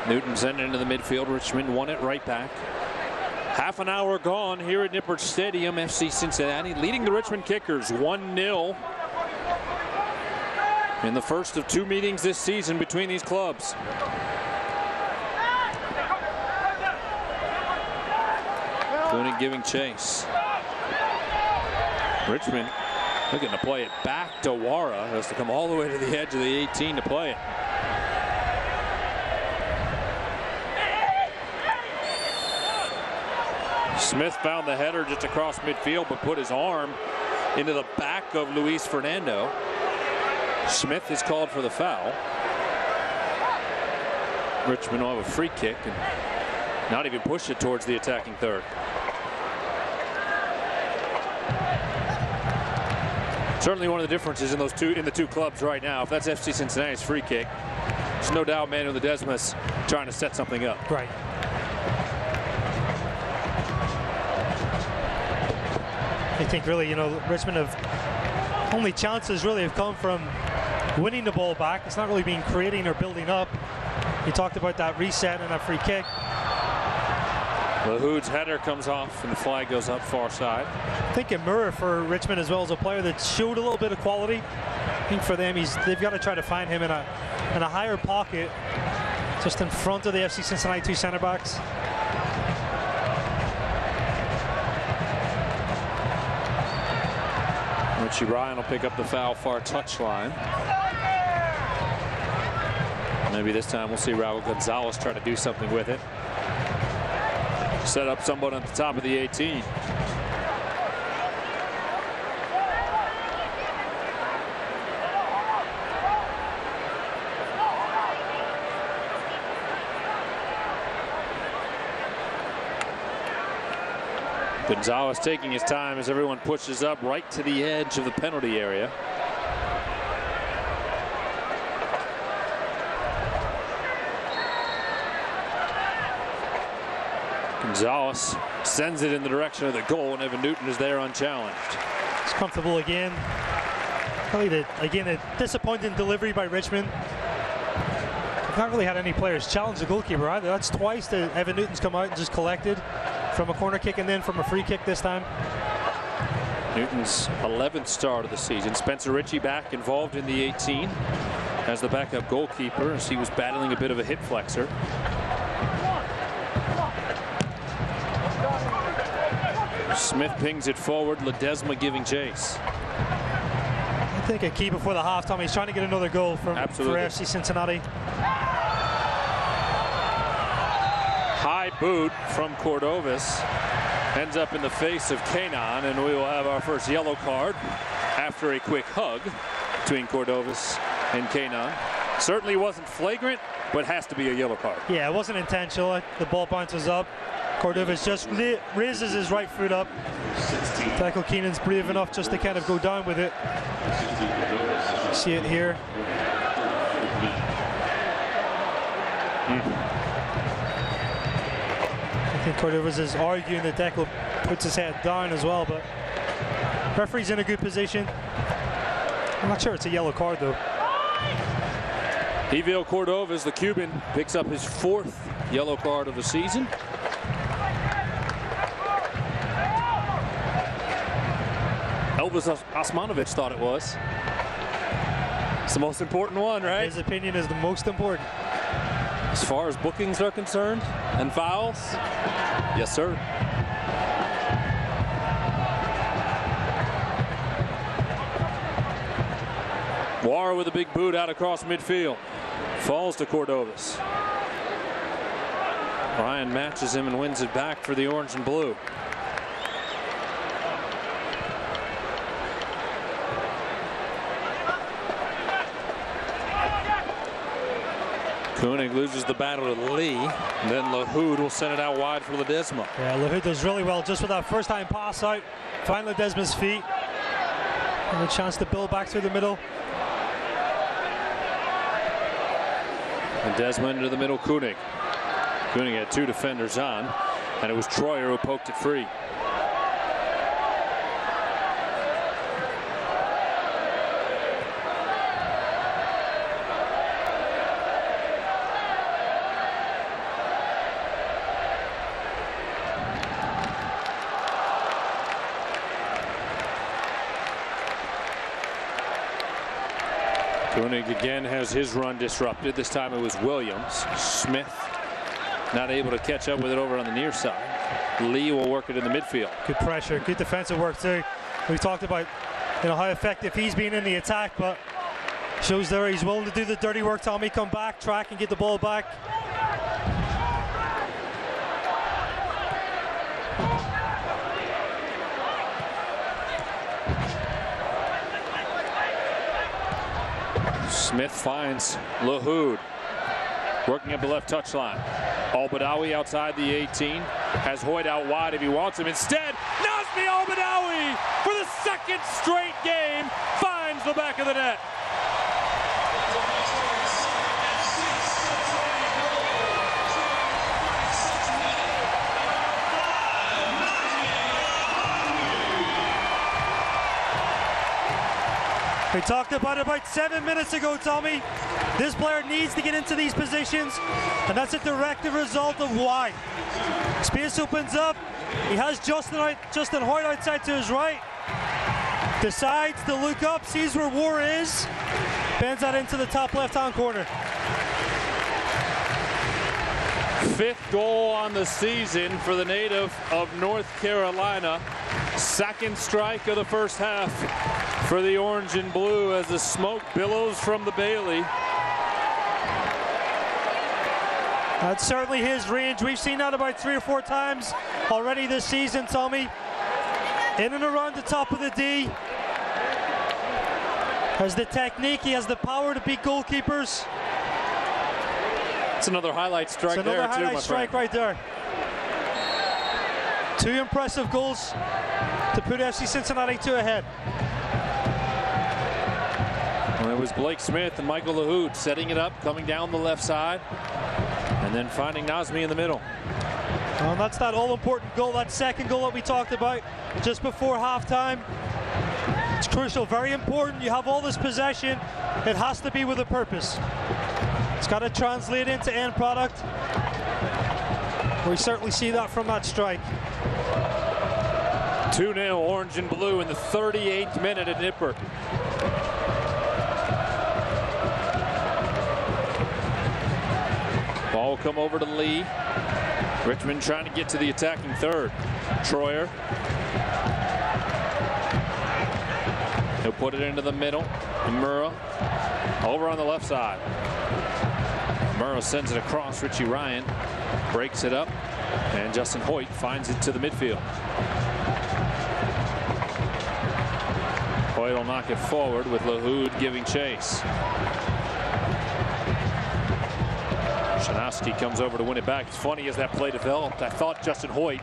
Newton sent it into the midfield. Richmond won it right back. Half an hour gone here at Nippert Stadium. FC Cincinnati leading the Richmond Kickers 1-0 in the first of two meetings this season between these clubs. Koenig giving chase. Richmond looking to play it back to Wara. Has to come all the way to the edge of the 18 to play it. Smith found the header just across midfield, but put his arm into the back of Luis Fernando. Smith is called for the foul. Richmond will have a free kick and not even push it towards the attacking third. Certainly one of the differences in the two clubs right now. If that's FC Cincinnati's free kick, there's no doubt Manuel Ledesma's trying to set something up. Right. I think really, Richmond have only chances really have come from winning the ball back. It's not really been creating or building up. You talked about that reset and that free kick. Lahoud's header comes off and the flag goes up far side. I think Amura for Richmond as well as a player that showed a little bit of quality. I think for them, they've got to try to find him in a higher pocket, just in front of the FC Cincinnati two centre backs. Richie Ryan will pick up the foul far touchline. Maybe this time we'll see Raul Gonzalez try to do something with it. Set up someone at the top of the 18. Gonzalez taking his time as everyone pushes up right to the edge of the penalty area. Gonzalez sends it in the direction of the goal, and Evan Newton is there unchallenged. It's comfortable again. Probably a disappointing delivery by Richmond. They've not really had any players challenge the goalkeeper either. That's twice that Evan Newton's come out and just collected from a corner kick and then from a free kick this time. Newton's 11th start of the season. Spencer Ritchie back involved in the 18 as the backup goalkeeper as he was battling a bit of a hip flexor. Smith pings it forward. Ledesma giving chase. I think a key before the halftime. He's trying to get another goal for FC Cincinnati. High boot from Cordovas ends up in the face of Kanon, and we will have our first yellow card after a quick hug between Cordovas and Kanon. Certainly wasn't flagrant, but has to be a yellow card. Yeah, it wasn't intentional. The ball bounces up. Cordovas just raises his right foot up. Tackle Keenan's brave enough just to kind of go down with it. See it here. I think Cordovas is arguing that Declan puts his head down as well, but referee's in a good position. I'm not sure it's a yellow card though. Evil Cordovas, the Cuban, picks up his 4th yellow card of the season. Elvis Osmanovic thought it was. It's the most important one, right? His opinion is the most important. As far as bookings are concerned and fouls, yes, sir. War with a big boot out across midfield. Falls to Cordovas. Ryan matches him and wins it back for the orange and blue. Koenig loses the battle to Lee. And then Lahoud will send it out wide for Ledesma. Yeah, Lahoud does really well just with that first time pass out. Find Ledesma's feet. And a chance to build back through the middle. Ledesma into the middle, Koenig. Koenig had 2 defenders on, and it was Troyer who poked it free. Koenig again has his run disrupted. This time it was Williams. Smith not able to catch up with it over on the near side. Lee will work it in the midfield. Good pressure, good defensive work too. We've talked about how effective he's been in the attack, but shows there he's willing to do the dirty work. Tommy, come back, track and get the ball back. Smith finds Lahoud working up the left touchline. Al-Badawi outside the 18 has Hoyt out wide if he wants him. Instead, Nazmi Al-Badawi for the 2nd straight game finds the back of the net. We talked about 7 minutes ago, Tommy. This player needs to get into these positions, and that's a direct result of why. Space opens up. He has Justin Hoyt outside to his right. Decides to look up, sees where War is, bends that into the top left-hand corner. 5th goal on the season for the native of North Carolina. 2nd strike of the first half for the orange and blue as the smoke billows from the Bailey. That's certainly his range. We've seen that about 3 or 4 times already this season, Tommy. In and around the top of the D. Has the technique, he has the power to beat goalkeepers. It's another highlight strike there, another highlight strike right there. 2 impressive goals to put FC Cincinnati 2 ahead. Well, it was Blake Smith and Michael Lahoud setting it up, coming down the left side, and then finding Nazmi in the middle. And that's that all-important goal, that 2nd goal that we talked about just before halftime. It's crucial, very important. You have all this possession. It has to be with a purpose. It's got to translate into end product. We certainly see that from that strike. 2-0 orange and blue in the 38th minute at Nippert. Ball will come over to Lee. Richmond trying to get to the attacking third. Troyer. He'll put it into the middle. Murrah over on the left side. Murrah sends it across. Richie Ryan breaks it up, and Justin Hoyt finds it to the midfield. Hoyt will knock it forward with Lahoud giving chase. Cincinnati comes over to win it back. It's funny as that play developed, I thought Justin Hoyt,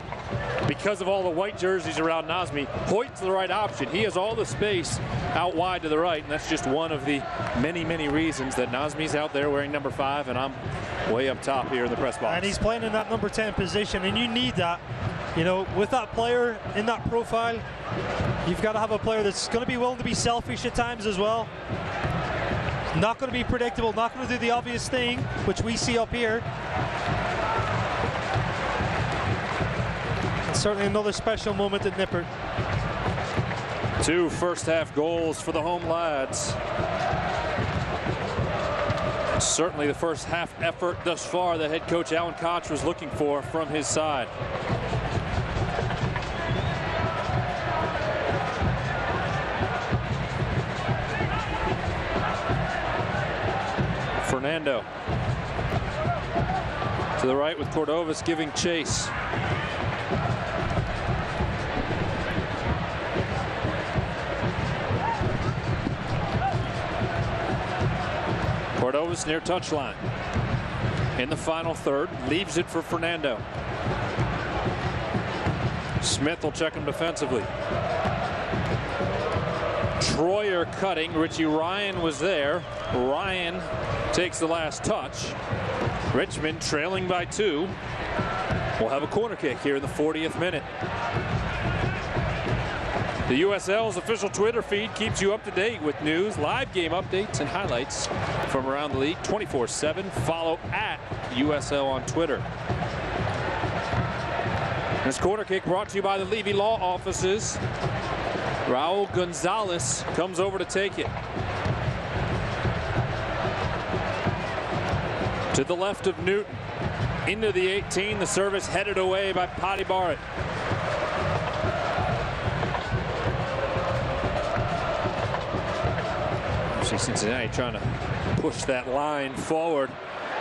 because of all the white jerseys around Nazmi, Hoyt's the right option. He has all the space out wide to the right, and that's just one of the many, many reasons that Nazmi's out there wearing number 5, and I'm way up top here in the press box. And he's playing in that number 10 position, and you need that. You know, with that player in that profile, you've got to have a player that's going to be willing to be selfish at times as well. Not going to be predictable, not going to do the obvious thing, which we see up here. And certainly another special moment at Nippert. 2 first-half goals for the home lads. Certainly the first half effort thus far that head coach Alan Koch was looking for from his side. Fernando to the right with Cordovas giving chase. Cordovas near touchline. In the final third, leaves it for Fernando. Smith will check him defensively. Troyer cutting. Richie Ryan was there. Ryan takes the last touch. Richmond trailing by 2. We'll have a corner kick here in the 40th minute. The USL's official Twitter feed keeps you up to date with news, live game updates, and highlights from around the league 24/7. Follow at USL on Twitter. This corner kick brought to you by the Levy Law Offices. Raul Gonzalez comes over to take it. To the left of Newton. Into the 18. The service headed away by Paddy Barrett. See Cincinnati trying to push that line forward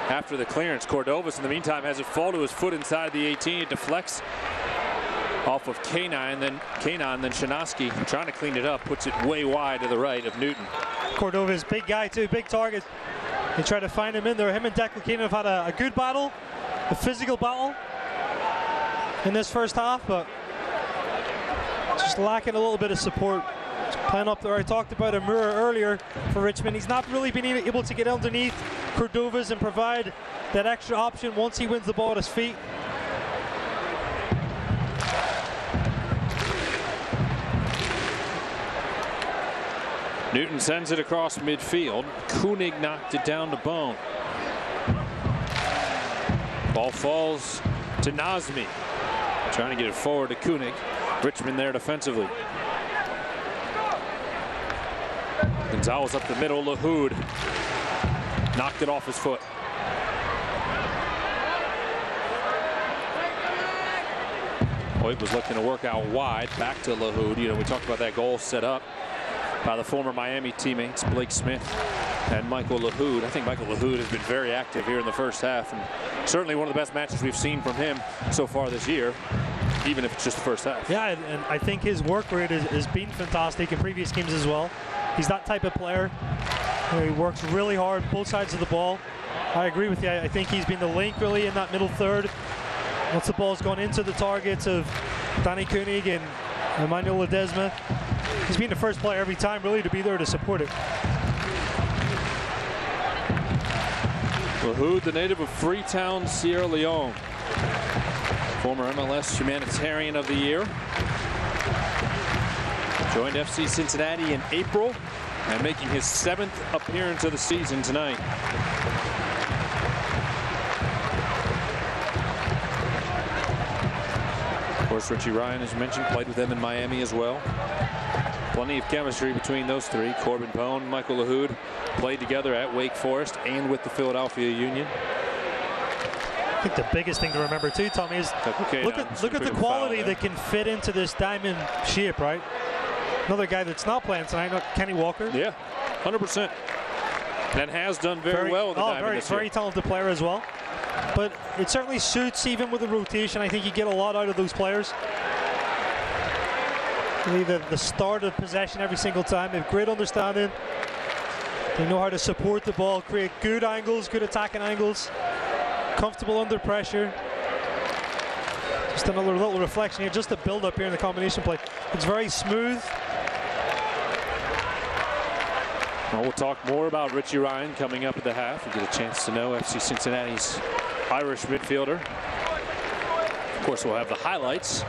after the clearance. Cordovas in the meantime has it fall to his foot inside the 18. It deflects off of Kanon, then Shanoski trying to clean it up, puts it way wide to the right of Newton. Cordovas, big guy too, big target. They try to find him in there. Him and Declan Kanon have had a good battle, a physical battle in this first half, but just lacking a little bit of support. Playing up there, I talked about Amura earlier for Richmond. He's not really been able to get underneath Cordovas and provide that extra option once he wins the ball at his feet. Newton sends it across midfield. Koenig knocked it down to Bone. Ball falls to Nazmi. Trying to get it forward to Koenig. Richmond there defensively. Gonzalez up the middle. Lahoud knocked it off his foot. Hoyt was looking to work out wide. Back to Lahoud. You know, we talked about that goal set up by the former Miami teammates Blake Smith and Michael Lahoud. I think Michael Lahoud has been very active here in the first half, and certainly one of the best matches we've seen from him so far this year, even if it's just the first half. Yeah, and I think his work rate has been fantastic in previous games as well. He's that type of player. You know, he works really hard both sides of the ball. I agree with you. I think he's been the link really in that middle third. Once the ball's gone into the targets of Danny Koenig and Emmanuel Ledesma, he's been the first player every time really to be there to support it. Lahoud, the native of Freetown, Sierra Leone. Former MLS Humanitarian of the Year. Joined FC Cincinnati in April and making his 7th appearance of the season tonight. Of course, Richie Ryan, as you mentioned, played with them in Miami as well. Plenty of chemistry between those three. Corbin Bone, Michael Lahoud played together at Wake Forest and with the Philadelphia Union. I think the biggest thing to remember too, Tommy, is look at the quality that can fit into this diamond shape, right? Another guy that's not playing tonight, Kenny Walker. Yeah, 100%. And has done very well in the diamond this year. Very talented player as well. But it certainly suits, even with the rotation. I think you get a lot out of those players. The start of possession every single time. They have great understanding. They know how to support the ball, create good angles, good attacking angles. comfortable under pressure. Just another little reflection here, just the build up here in the combination play. It's very smooth. Well, we'll talk more about Richie Ryan coming up at the half. We'll get a chance to know FC Cincinnati's Irish midfielder. Of course, we'll have the highlights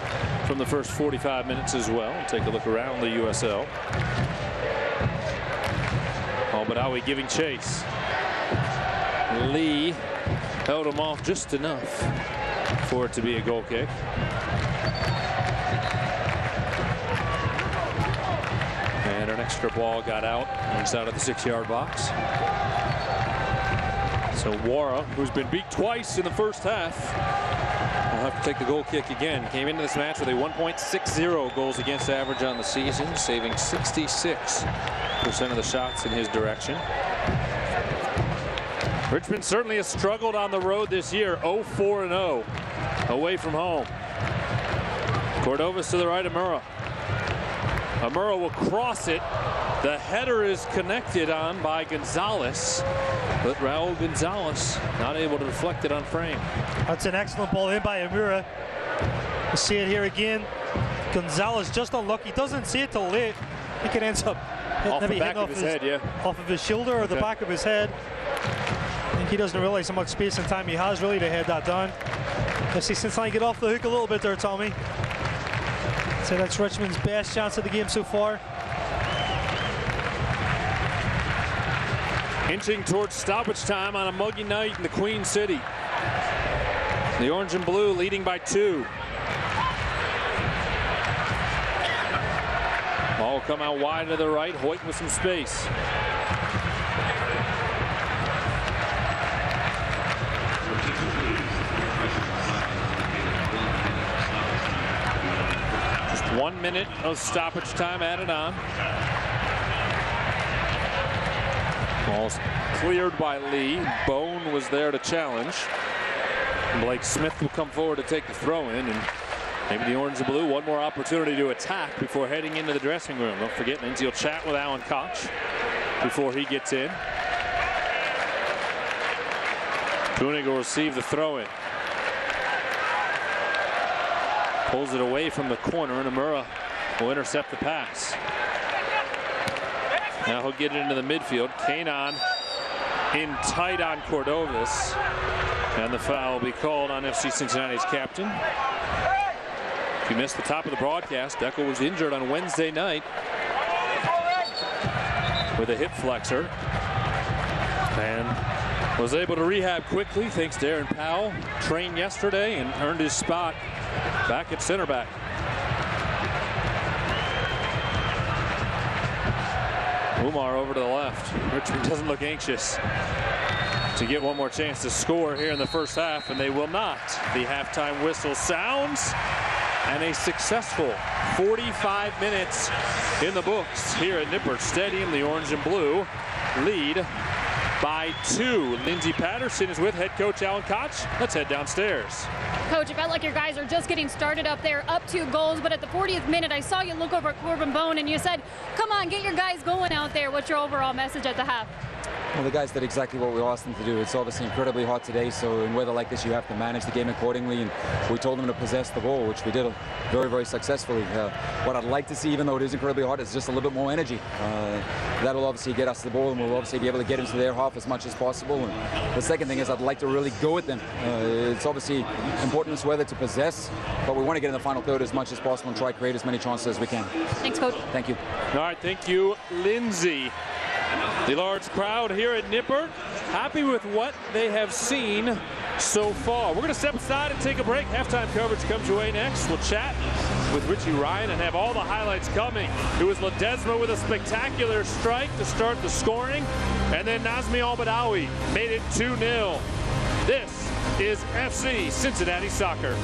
from the first 45 minutes as well. We'll take a look around the USL. Al-Badawi giving chase. Lee held him off just enough for it to be a goal kick. And an extra ball got out inside of the 6-yard box. So Wara, who's been beat twice in the first half, will have to take the goal kick again. Came into this match with a 1.60 goals against average on the season, saving 66% of the shots in his direction. Richmond certainly has struggled on the road this year, 0-4-0 away from home. Cordovas to the right of Murrah. Amura will cross it. The header is connected on by Gonzalez, but Raul Gonzalez not able to deflect it on frame. That's an excellent ball in by Amura. We'll see it here again. Gonzalez just unlucky. Doesn't see it till late. I think it ends up off the back of his head, yeah. Off of his shoulder or the back of his head. I think he doesn't realize how much space and time he has really to head that down. Let's see Cincinnati get off the hook a little bit there, Tommy. So that's Richmond's best chance of the game so far. Inching towards stoppage time on a muggy night in the Queen City. The orange and blue leading by 2. Ball will come out wide to the right. Hoyt with some space. Just 1 minute of stoppage time added on. Ball's cleared by Lee. Bone was there to challenge. Blake Smith will come forward to take the throw in, and maybe the orange and blue one more opportunity to attack before heading into the dressing room. Don't forget, Lindsay will chat with Alan Koch before he gets in. Koenig will receive the throw in. Pulls it away from the corner, and Amura will intercept the pass. Now he'll get it into the midfield. Kanon in tight on Cordovas. And the foul will be called on FC Cincinnati's captain. If you missed the top of the broadcast, Deckel was injured on Wednesday night with a hip flexor. And was able to rehab quickly thanks to Aaron Powell. Trained yesterday and earned his spot back at center back. Umar over to the left. Richmond doesn't look anxious to get one more chance to score here in the first half, and they will not. The halftime whistle sounds, and a successful 45 minutes in the books here at Nippert Stadium. The orange and blue lead by 2. Lindsay Patterson is with head coach Alan Koch. Let's head downstairs. Coach, it felt like your guys are just getting started up there, up 2 goals, but at the 40th minute, I saw you look over at Corbin Bone and you said, come on, get your guys going out there. What's your overall message at the half? Well, the guys did exactly what we asked them to do. It's obviously incredibly hot today, so in weather like this, you have to manage the game accordingly, and we told them to possess the ball, which we did very, very successfully. What I'd like to see, even though it is incredibly hot, is just a little bit more energy. That'll obviously get us the ball, and we'll obviously be able to get into their half as much as possible. And the second thing is I'd like to really go at them. It's obviously important in this weather to possess, but we want to get in the final third as much as possible and try to create as many chances as we can. Thanks, Coach. Thank you. All right, thank you, Lindsay. The large crowd here at Nippert, happy with what they have seen so far. We're going to step aside and take a break. Halftime coverage comes your way next. We'll chat with Richie Ryan and have all the highlights coming. It was Ledesma with a spectacular strike to start the scoring, and then Nazmi Al-Badawi made it 2-0. This is FC Cincinnati Soccer.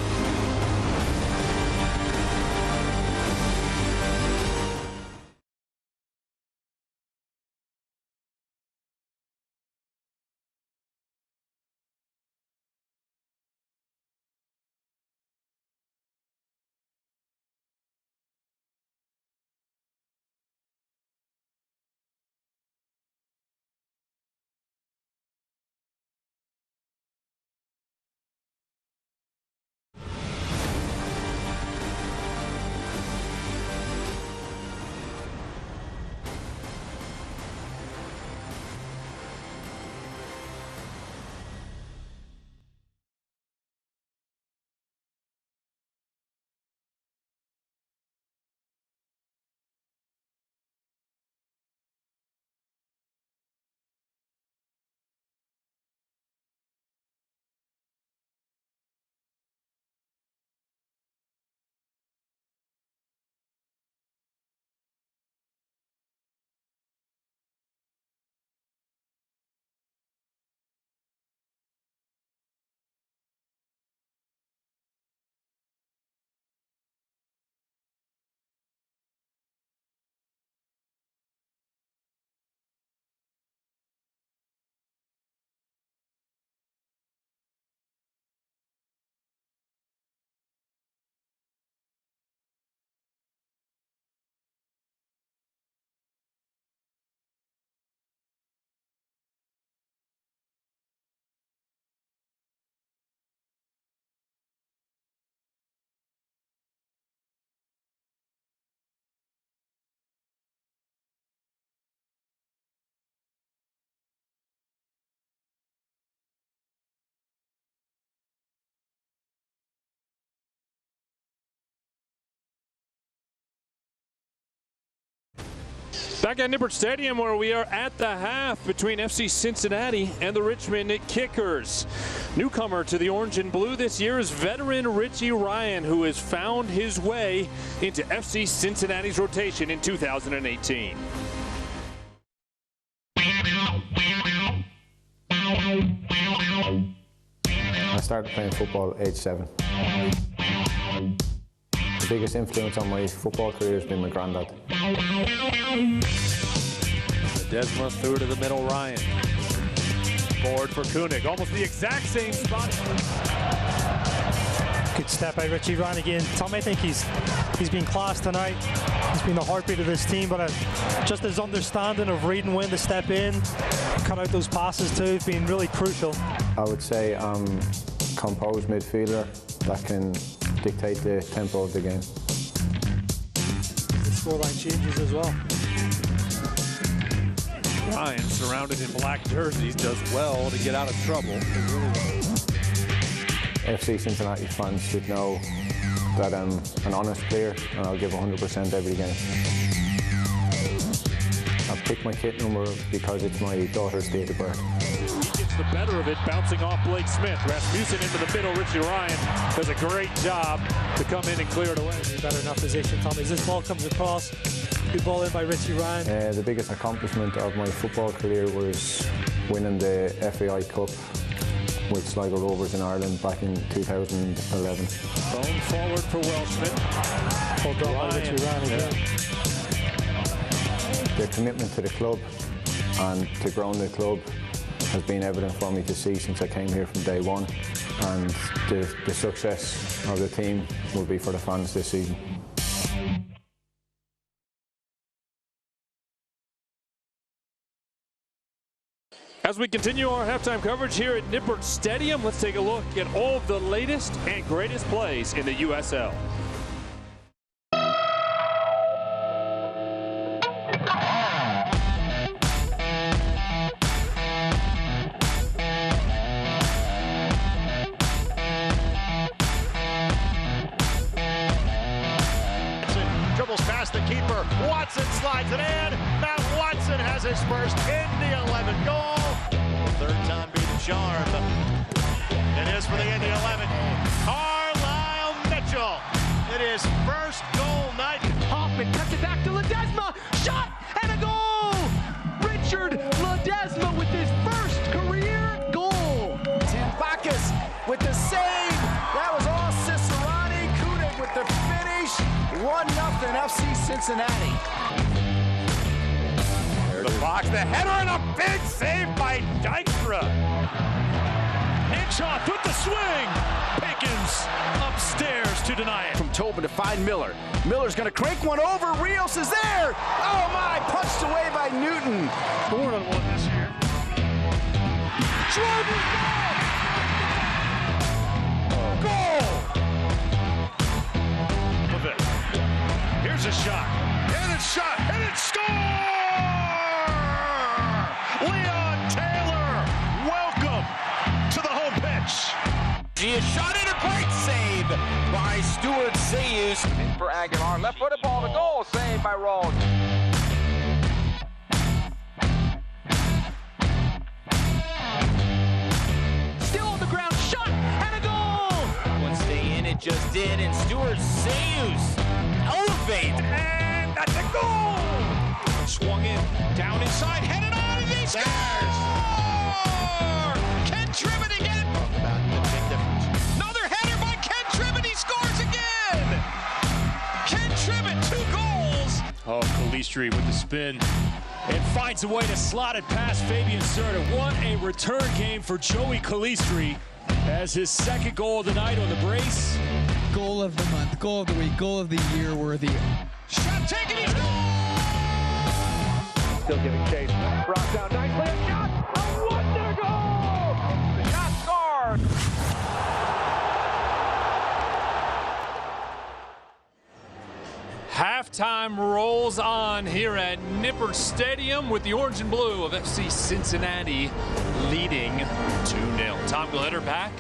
Back at Nippert Stadium, where we are at the half between FC Cincinnati and the Richmond Kickers. Newcomer to the orange and blue this year is veteran Richie Ryan, who has found his way into FC Cincinnati's rotation in 2018. I started playing football at age 7. The biggest influence on my football career has been my granddad. Ledesma through to the middle, Ryan. Forward for Koenig, almost the exact same spot. Good step by Richie Ryan again. Tom, I think he's been class tonight. He's been the heartbeat of this team, but just his understanding of reading when to step in, cut out those passes too, has been really crucial. I would say I'm a composed midfielder that can dictate the tempo of the game. The scoreline changes as well. Ryan, surrounded in black jerseys, does well to get out of trouble. FC Cincinnati fans should know that I'm an honest player and I'll give 100% every game. I've picked my kit number because it's my daughter's date of birth. He gets the better of it, bouncing off Blake Smith. Rasmussen into the middle. Richie Ryan does a great job to come in and clear it away. Better enough position, Tom. As this ball comes across, good ball in by Richie Ryan. The biggest accomplishment of my football career was winning the FAI Cup with Sligo Rovers in Ireland back in 2011. Thrown forward for Welshman. Pulled on by Richie Ryan again. The commitment to the club and to growing the club has been evident for me to see since I came here from day one, and the success of the team will be for the fans this season. As we continue our halftime coverage here at Nippert Stadium, let's take a look at all of the latest and greatest plays in the USL. Dribbles past the keeper. Watson slides it in. Matt Watson has his first Indy 11 goal. Third time be the charm. It is for the Indy 11. Carlisle Mitchell. It is first goal night. Hoffman cuts it back to Ledesma. Shot and a goal. Richard Ledesma with his first career goal. Tim Bacchus with the save. That was all Cicerani. Koenig with the finish. 1-0 FC Cincinnati. The box, the header, and a big save by Dykstra. Inchoff with the swing. Pickens upstairs to deny it. From Tobin to find Miller. Miller's going to crank one over. Rios is there. Oh my, punched away by Newton. 4-on-1 this year. Jordan goal! Here's a shot. And it's shot. And it's score! Leon Taylor, welcome to the home pitch. He is shot in, a great save by Stuart Sayus. In for Aguilar, left-footed ball to goal, saved by Rawls. Still on the ground, shot and a goal. One stay in, it just did, and Stuart Sayus elevate. And that's a goal! Swung in, down inside, headed on, and he scores! Ken Tribbett again! About the big difference. Another header by Ken Tribbett, he scores again! Ken Tribbett, 2 goals! Oh, Calistri with the spin. And finds a way to slot it past Fabian Serta. What a return game for Joey Calistri as his second goal of the night on the brace. Goal of the month, goal of the week, goal of the year worthy. Shot taken, he's goal! Still giving chase. Brought down nicely. A shot! A wonder goal! The shot scored! Halftime rolls on here at Nippert Stadium with the orange and blue of FC Cincinnati leading 2-0. Tom Glitter back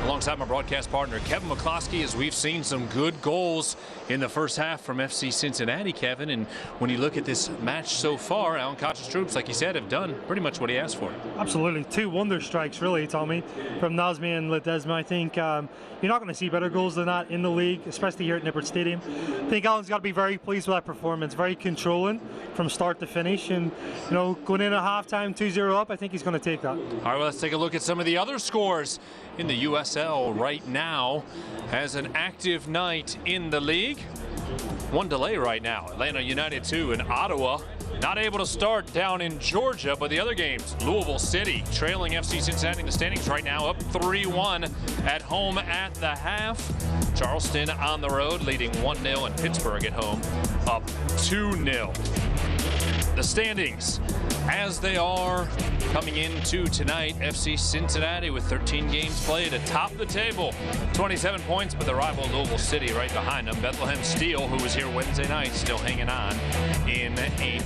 alongside my broadcast partner Kevin McCloskey, as we've seen some good goals in the first half from FC Cincinnati, Kevin. And when you look at this match so far, Alan Koch's troops, like you said, have done pretty much what he asked for. Absolutely. 2 wonder strikes, really, Tommy, from Nazmi and Ledesma. I think you're not going to see better goals than that in the league, especially here at Nippert Stadium. I think Alan's got to be very pleased with that performance, very controlling from start to finish. And, you know, going in at halftime 2-0 up, I think he's going to take that. All right, well, let's take a look at some of the other scores in the USL right now as an active night in the league. One delay right now. Atlanta United 2 in Ottawa. Not able to start down in Georgia, but the other games, Louisville City trailing FC Cincinnati in the standings right now, up 3-1 at home at the half. Charleston on the road leading 1-0, and Pittsburgh at home up 2-0. The standings as they are coming into tonight. FC Cincinnati with 13 games played atop the table, 27 points, but the rival Louisville City right behind them. Bethlehem Steel, who was here Wednesday night, still hanging on in 8th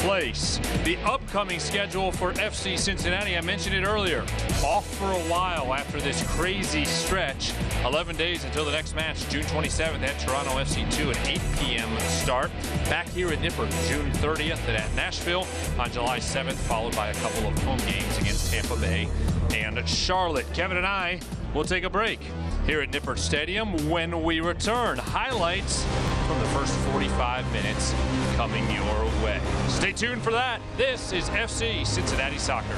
place. The upcoming schedule for FC Cincinnati, I mentioned it earlier, off for a while after this crazy stretch. 11 days until the next match, June 27th at Toronto FC2, an 8 p.m. start. Back here at Nippert, June 30th at Nashville on July 7th, followed by a couple of home games against Tampa Bay and Charlotte. Kevin and I will take a break here at Nippert Stadium. When we return, highlights from the first 45 minutes coming your way. Stay tuned for that. This is FC Cincinnati Soccer.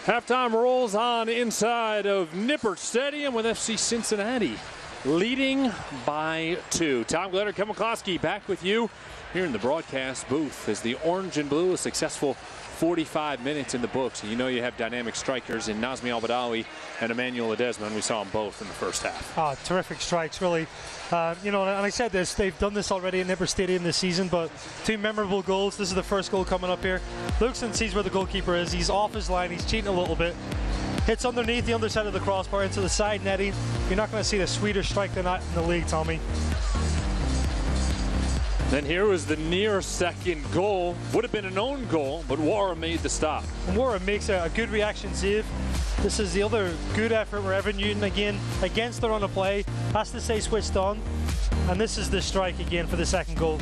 Halftime rolls on inside of Nippert Stadium with FC Cincinnati leading by 2. Tom Glitter, Kevin McCloskey back with you here in the broadcast booth as the orange and blue, a successful 45 minutes in the books. And you know you have dynamic strikers in Nazmi Al-Badawi and Emmanuel Ledesma, and we saw them both in the first half. Oh, terrific strikes, really. You know, and I said this, they've done this already at Nippert Stadium this season, but 2 memorable goals. This is the first goal coming up here. Lukeson sees where the goalkeeper is. He's off his line. He's cheating a little bit. Hits underneath the underside of the crossbar into the side netting. You're not going to see a sweeter strike than that in the league, Tommy. Then here was the near second goal. Would have been an own goal, but Wara made the stop. And Wara makes a good reaction save. This is the other good effort where Evan Newton, again, against the run of play, has to stay switched on. And this is the strike again for the second goal.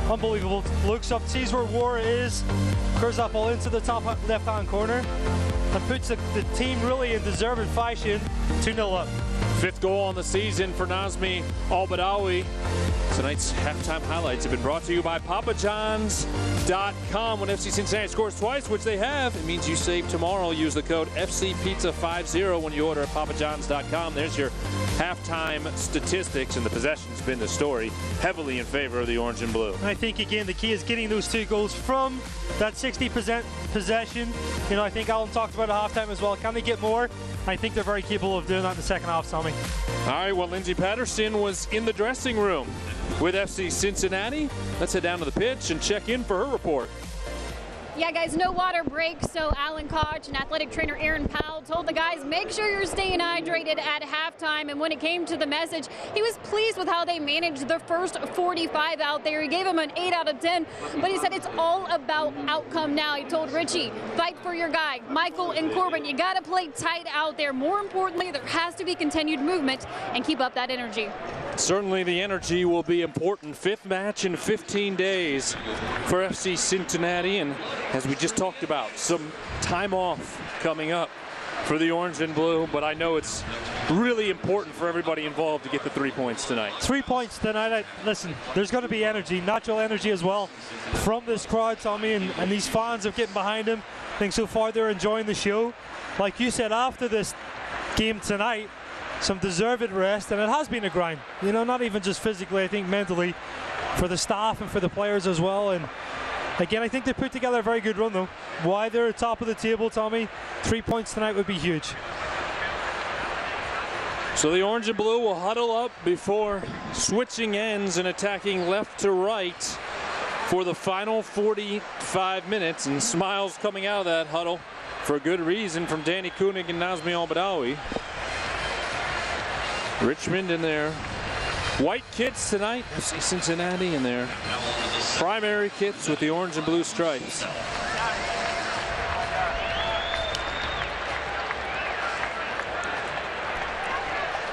Unbelievable. Looks up, sees where Wara is, curves that ball into the top left-hand corner, and puts the team really in deserved fashion, 2-0 up. 5th goal on the season for Nazmi Al-Badawi. Tonight's halftime highlights have been brought to you by PapaJohns.com. When FC Cincinnati scores twice, which they have, it means you save tomorrow. Use the code FCPizza50 when you order at PapaJohns.com. There's your halftime statistics, and the possession's been the story, heavily in favor of the orange and blue. I think, again, the key is getting those 2 goals from that 60% possession. You know, I think Alan talked about at halftime as well. Can they get more? I think they're very capable of doing that in the second half, Tommy. All right, well, Lindsay Patterson was in the dressing room with FC Cincinnati. Let's head down to the pitch and check in for her report. Yeah, guys, no water break, so Alan Koch and athletic trainer Aaron Powell told the guys, make sure you're staying hydrated at halftime. And when it came to the message, he was pleased with how they managed the first 45 out there. He gave him an 8 out of 10, but he said it's all about outcome now. He told Richie, fight for your guy. Michael and Corbin, you got to play tight out there. More importantly, there has to be continued movement and keep up that energy. Certainly the energy will be important. 5th match in 15 days for FC Cincinnati, and as we just talked about, some time off coming up for the orange and blue, but I know it's really important for everybody involved to get the 3 points tonight. 3 points tonight. Listen, there's going to be energy, natural energy as well from this crowd, Tommy, and these fans are getting behind him. I think so far they're enjoying the show. Like you said, after this game tonight, some deserved rest, and it has been a grind. You know, not even just physically, I think mentally, for the staff and for the players as well. And again, I think they put together a very good run, though. Why they're at top of the table, Tommy, 3 points tonight would be huge. So the orange and blue will huddle up before switching ends and attacking left to right for the final 45 minutes. And smiles coming out of that huddle for good reason from Danny Koenig and Nazmi Al-Badawi. Richmond in their white kits tonight, FC Cincinnati in their primary kits with the orange and blue stripes.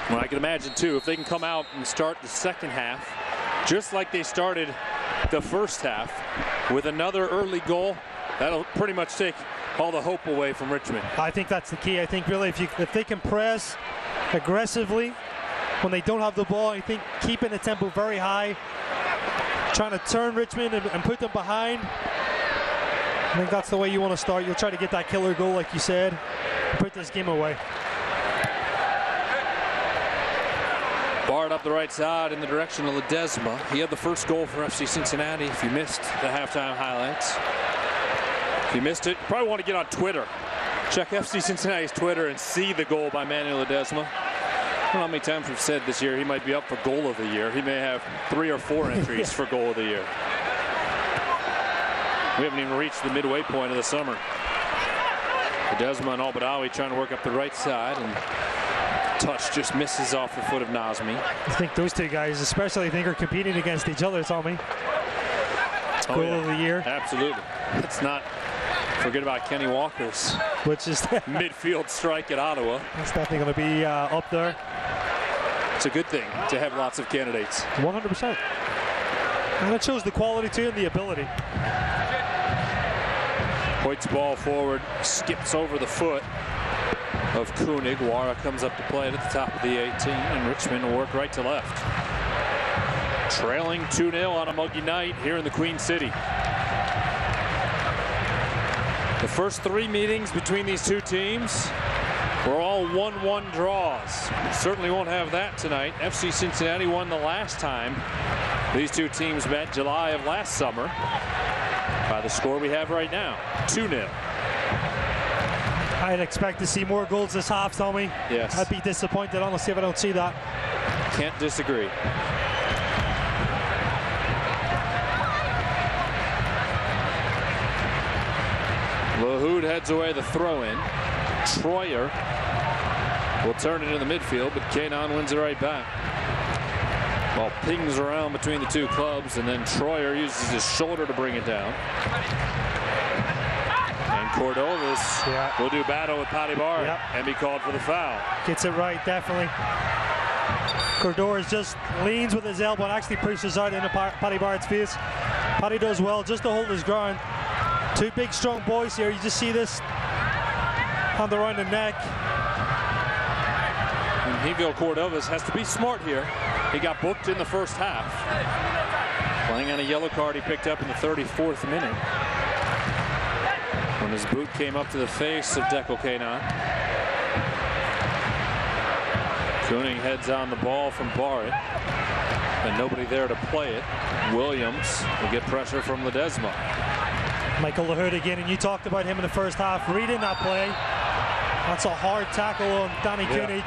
Well, I can imagine too, if they can come out and start the second half just like they started the first half with another early goal, that'll pretty much take all the hope away from Richmond. I think that's the key. I think really if they can press aggressively when they don't have the ball, I think keeping the tempo very high, trying to turn Richmond and put them behind. I think that's the way you want to start. You'll try to get that killer goal, like you said, and put this game away. Barred up the right side in the direction of Ledesma. He had the first goal for FC Cincinnati. If you missed the halftime highlights, if you missed it, you probably want to get on Twitter. Check FC Cincinnati's Twitter and see the goal by Manuel Ledesma. I don't know how many times we've said this year he might be up for goal of the year. He may have 3 or 4 entries for goal of the year. We haven't even reached the midway point of the summer. Ledesma and Al-Badawi trying to work up the right side, and touch just misses off the foot of Nazmi. I think those 2 guys especially are competing against each other, Tommy. Oh, goal yeah. of the year. Absolutely. Let's not forget about Kenny Walker's midfield strike at Ottawa. It's definitely going to be up there. It's a good thing to have lots of candidates. 100%. And it shows the quality too and the ability. Hoyt's ball forward, skips over the foot of Koenig. Wara comes up to play it at the top of the 18, and Richmond will work right to left. Trailing 2-0 on a muggy night here in the Queen City. The first 3 meetings between these 2 teams were all 1-1 draws. Certainly won't have that tonight. FC Cincinnati won the last time these 2 teams met, July of last summer, by the score we have right now, 2-0. I'd expect to see more goals this half, Tommy. Yes. I'd be disappointed, honestly, if I don't see that. Can't disagree. Lahoud heads away the throw-in. Troyer will turn it in the midfield, but Kanon wins it right back. Ball pings around between the 2 clubs, and then Troyer uses his shoulder to bring it down. And Cordovas will do battle with Paddy Bard and be called for the foul. Gets it right, definitely. Cordovas just leans with his elbow and actually pushes out into Paddy Bard's face. Paddy does well just to hold his ground. 2 big, strong boys here. You just see this hand around the neck. And Miguel Cordovas has to be smart here. He got booked in the first half. Playing on a yellow card he picked up in the 34th minute, when his boot came up to the face of Dekel Kainan. Koenig heads on the ball from Barrett, and nobody there to play it. Williams will get pressure from Ledesma. Michael Lahoud again, and you talked about him in the first half, reading that play. That's a hard tackle on Danny Koenig.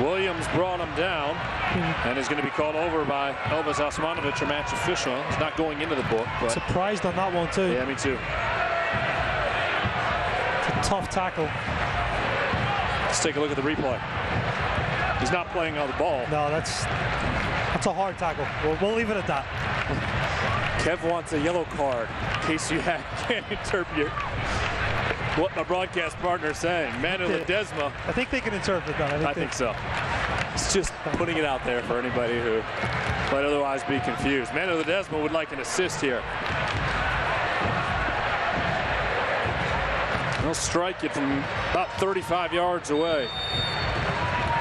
Williams brought him down and is going to be called over by Elvis Osmanovic, a match official. He's not going into the book. But surprised on that one too. Yeah, me too. It's a tough tackle. Let's take a look at the replay. He's not playing on the ball. No, that's a hard tackle. We'll leave it at that. Kev wants a yellow card in case you can't interpret what my broadcast partner is saying. Manu Ledesma. I think they can interpret that. I think so. It's just putting it out there for anybody who might otherwise be confused. Manu Ledesma would like an assist here. He'll strike it from about 35 yards away,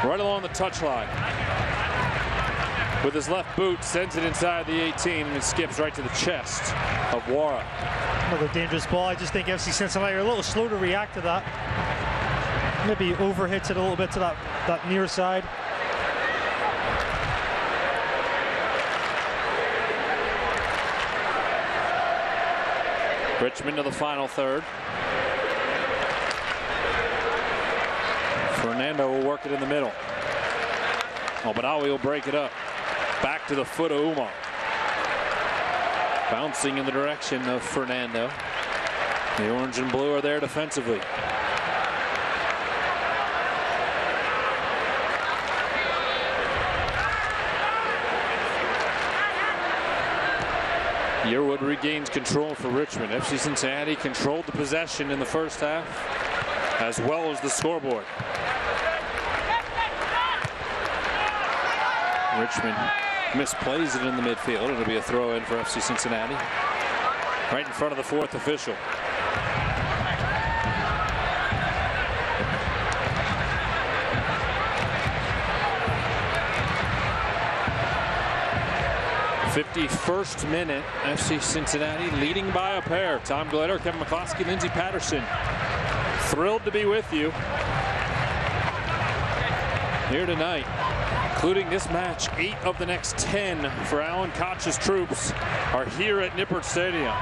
right along the touchline. With his left boot, sends it inside the 18, and it skips right to the chest of Wara. Another dangerous ball. I just think FC Cincinnati are a little slow to react to that. Maybe overhits it a little bit to that near side. Richmond to the final third. Fernando will work it in the middle. Obadawi will break it up. Back to the foot of Umar. Bouncing in the direction of Fernando. The orange and blue are there defensively. Yearwood regains control for Richmond. FC Cincinnati controlled the possession in the first half, as well as the scoreboard. Richmond misplays it in the midfield. It'll be a throw in for FC Cincinnati, right in front of the fourth official. '51st minute, FC Cincinnati leading by a pair. Tom Glitter, Kevin McCloskey, Lindsey Patterson. Thrilled to be with you here tonight, including this match. 8 of the next 10 for Alan Koch's troops are here at Nippert Stadium.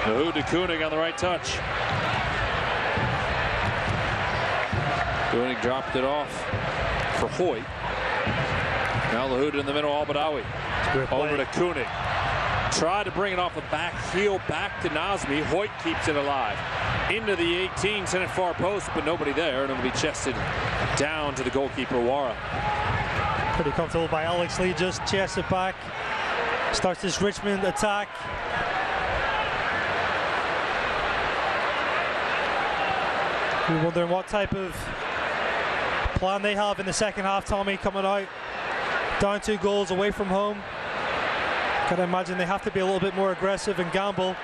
Lahoud to Koenig on the right touch. Koenig dropped it off for Hoyt. Now Lahoud in the middle, Al-Badawi. Over to Koenig. Tried to bring it off the back heel, back to Nazmi. Hoyt keeps it alive. Into the 18, sent it far post, but nobody there, and it'll be chested down to the goalkeeper, Wara. Pretty comfortable by Alex Lee, just chests it back. Starts this Richmond attack. We're wondering what type of plan they have in the second half, Tommy, coming out. Down 2 goals away from home. Can I imagine they have to be a little bit more aggressive and gamble.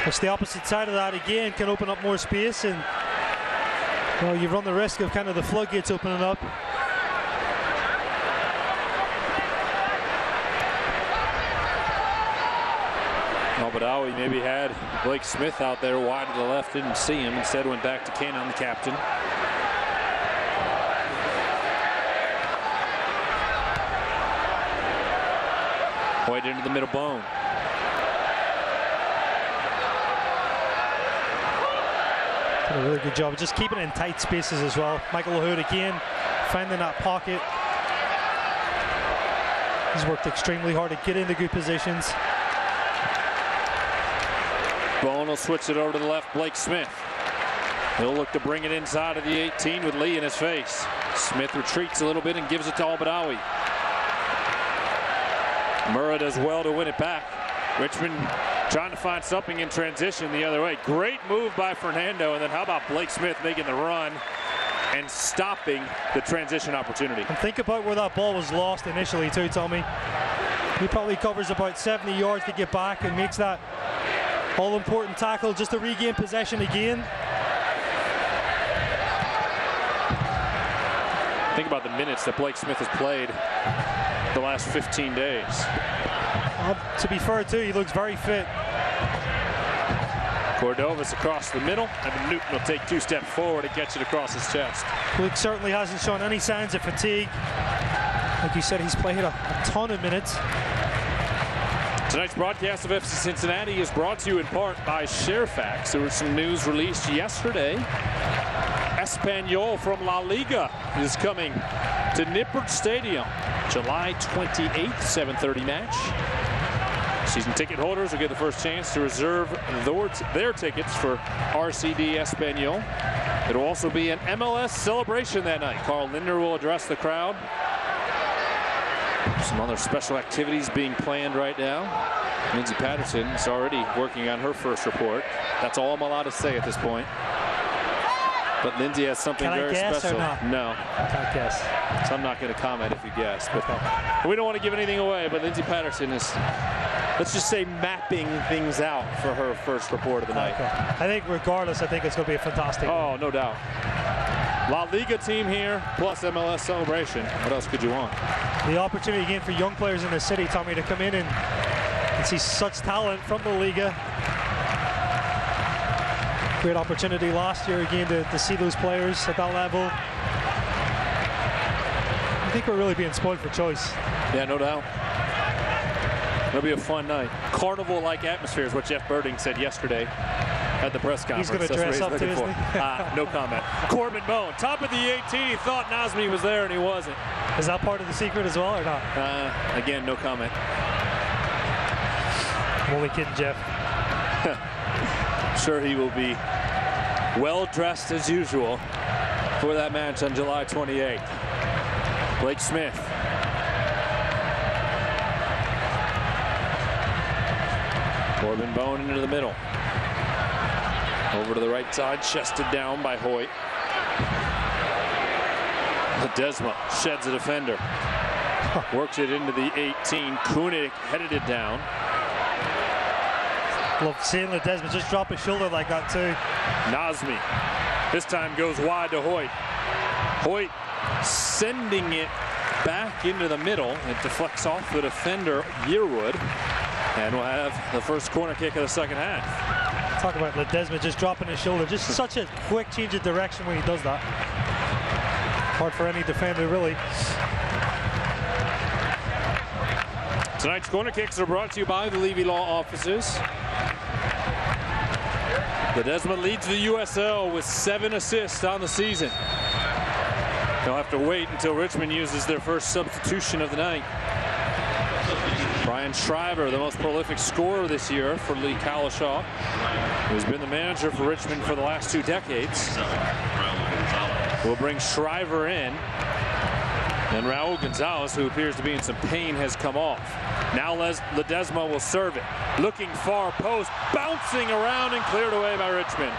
It's the opposite side of that again, can open up more space, and well, you run the risk of kind of the floodgates opening up. Al-Badawi maybe had Blake Smith out there wide to the left, didn't see him, instead went back to Kainan, the captain. Hoyt into the middle bone. Did a really good job just keeping it in tight spaces as well. Michael Lahoud again finding that pocket. He's worked extremely hard to get into good positions. Bone will switch it over to the left. Blake Smith. He'll look to bring it inside of the 18 with Lee in his face. Smith retreats a little bit and gives it to Al-Badawi. Murrah does well to win it back. Richmond trying to find something in transition the other way. Great move by Fernando, and then how about Blake Smith making the run and stopping the transition opportunity. And think about where that ball was lost initially too, Tommy. He probably covers about 70 yards to get back and makes that all-important tackle just to regain possession again. Think about the minutes that Blake Smith has played the last 15 days. To be fair, too, he looks very fit. Cordovas across the middle, and Newton will take 2 steps forward and gets it across his chest. Blake certainly hasn't shown any signs of fatigue. Like you said, he's played a ton of minutes. Tonight's broadcast of FC Cincinnati is brought to you in part by Sharefax. There was some news released yesterday. Espanyol from La Liga is coming to Nippert Stadium, July 28th, 7:30 match. Season ticket holders will get the first chance to reserve their tickets for RCD Espanyol. It will also be an MLS celebration that night. Carl Lindner will address the crowd. Some other special activities being planned right now. Lindsay Patterson is already working on her first report. That's all I'm allowed to say at this point. But Lindsay has something very special. Or not? No. Can't guess. So I'm not going to comment if you guess. But we don't want to give anything away, but Lindsay Patterson is, let's just say, mapping things out for her first report of the night. Okay. I think regardless, I think it's going to be a fantastic. Oh, no doubt. La Liga team here, plus MLS celebration. What else could you want? The opportunity again for young players in the city, Tommy, to come in and see such talent from the Liga. Great opportunity last year again to see those players at that level. I think we're really being spoiled for choice. Yeah, no doubt. It'll be a fun night. Carnival-like atmosphere is what Jeff Birding said yesterday at the press conference. He's going to dress up too, isn't he? No comment. Corbin Bone, top of the 18. He thought Nazmi was there and he wasn't. Is that part of the secret as well or not? Again, no comment. I'm only kidding, Jeff. Sure, he will be well dressed as usual for that match on July 28th. Blake Smith. Corbin Bone into the middle. Over to the right side, chested down by Hoyt. Ledesma sheds a defender. Works it into the 18. Kunig headed it down. Love seeing Ledesma just drop his shoulder like that too. Nazmi this time goes wide to Hoyt. Hoyt sending it back into the middle. It deflects off the defender Yearwood, and we'll have the first corner kick of the second half. Talk about Ledesma just dropping his shoulder. Just such a quick change of direction when he does that. Hard for any defender, really. Tonight's corner kicks are brought to you by the Levy Law Offices. Ledesma leads the USL with 7 assists on the season. They'll have to wait until Richmond uses their first substitution of the night. Brian Shriver, the most prolific scorer this year for Lee Kalishaw, who's been the manager for Richmond for the last 2 decades. We'll bring Shriver in. And Raul Gonzalez, who appears to be in some pain, has come off. Now Ledesma will serve it. Looking far post, bouncing around and cleared away by Richmond.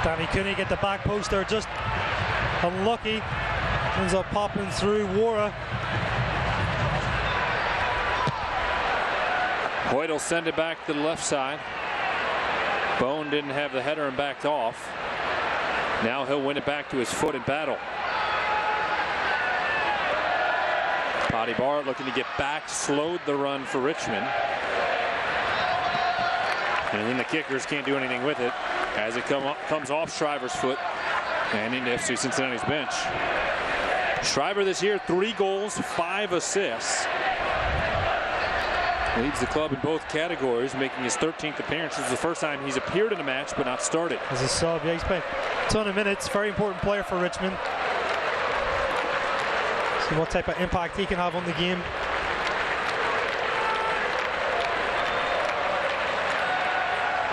Danny Kunig at the back post there, just unlucky. Ends up popping through Wara. Hoyt will send it back to the left side. Bone didn't have the header and backed off. Now he'll win it back to his foot and battle. Potty Barrett looking to get back, slowed the run for Richmond. And then the kickers can't do anything with it as it comes off Shriver's foot and into FC Cincinnati's bench. Shriver this year, 3 goals, 5 assists. Leads the club in both categories, making his 13th appearance. This is the first time he's appeared in a match but not started. As a sub, yeah, he's played a ton of minutes. Very important player for Richmond. See what type of impact he can have on the game.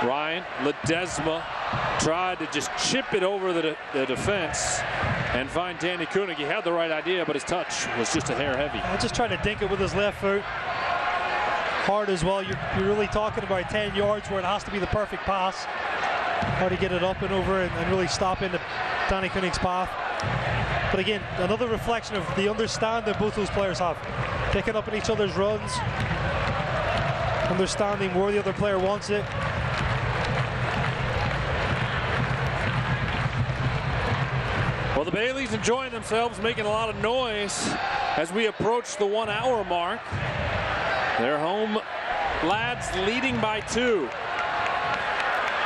Ryan Ledesma tried to just chip it over the defense and find Danny Kunig. He had the right idea, but his touch was just a hair heavy. I just tried to dink it with his left foot. Hard as well. You're really talking about 10 yards where it has to be the perfect pass. Hard to get it up and over and really stop into Danny Kunig's path. But again, another reflection of the understanding both those players have. Picking up in each other's runs. Understanding where the other player wants it. Well, Well, the Baileys enjoying themselves, making a lot of noise as we approach the 1 hour mark. Their home lads leading by 2.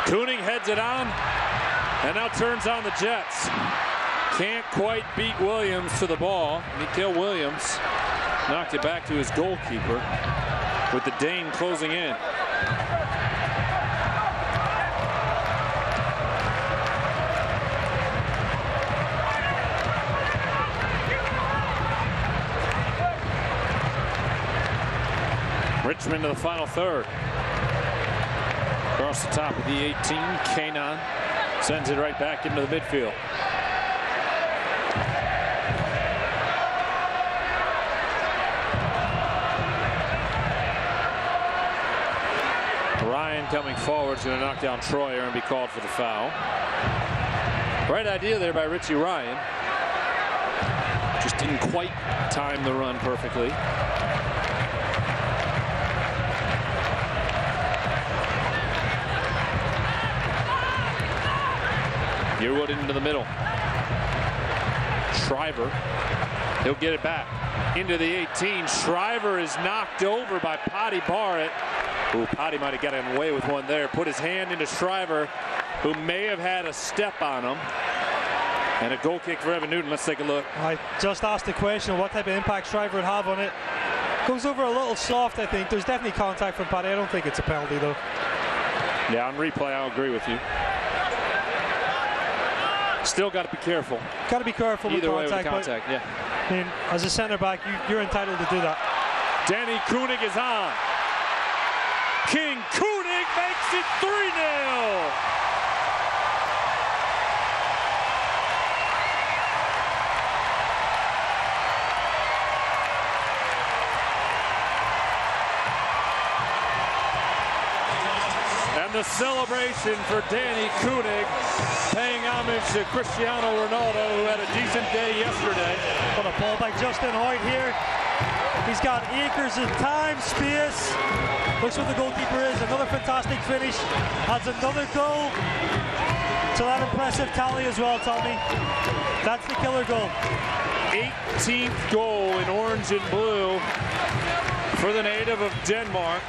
Koenig heads it on and now turns on the Jets. Can't quite beat Williams to the ball. Mikael Williams knocked it back to his goalkeeper with the Dane closing in. Richmond to the final third. Across the top of the 18, Kanon sends it right back into the midfield. Ryan coming forward is going to knock down Troyer and be called for the foul. Right idea there by Richie Ryan. Just didn't quite time the run perfectly. Yearwood into the middle. Shriver, he'll get it back into the 18. Shriver is knocked over by Paddy Barrett. Ooh, Paddy might have gotten away with one there. Put his hand into Shriver, who may have had a step on him. And a goal kick for Evan Newton. Let's take a look. I just asked the question what type of impact Shriver would have on it. Goes over a little soft, I think. There's definitely contact from Paddy. I don't think it's a penalty, though. Yeah, on replay, I'll agree with you. Still got to be careful. Got to be careful either with contact. Way with the contact, yeah. I mean, as a centre back, you're entitled to do that. Danny Koenig is on. King Koenig makes it 3-0. And the celebration for Danny Koenig, paying homage to Cristiano Ronaldo, who had a decent day yesterday. What a ball by Justin Hoyt here. He's got acres of time, space. Looks what the goalkeeper is. Another fantastic finish. Adds another goal to that impressive tally as well, Tommy. That's the killer goal. 18th goal in orange and blue for the native of Denmark.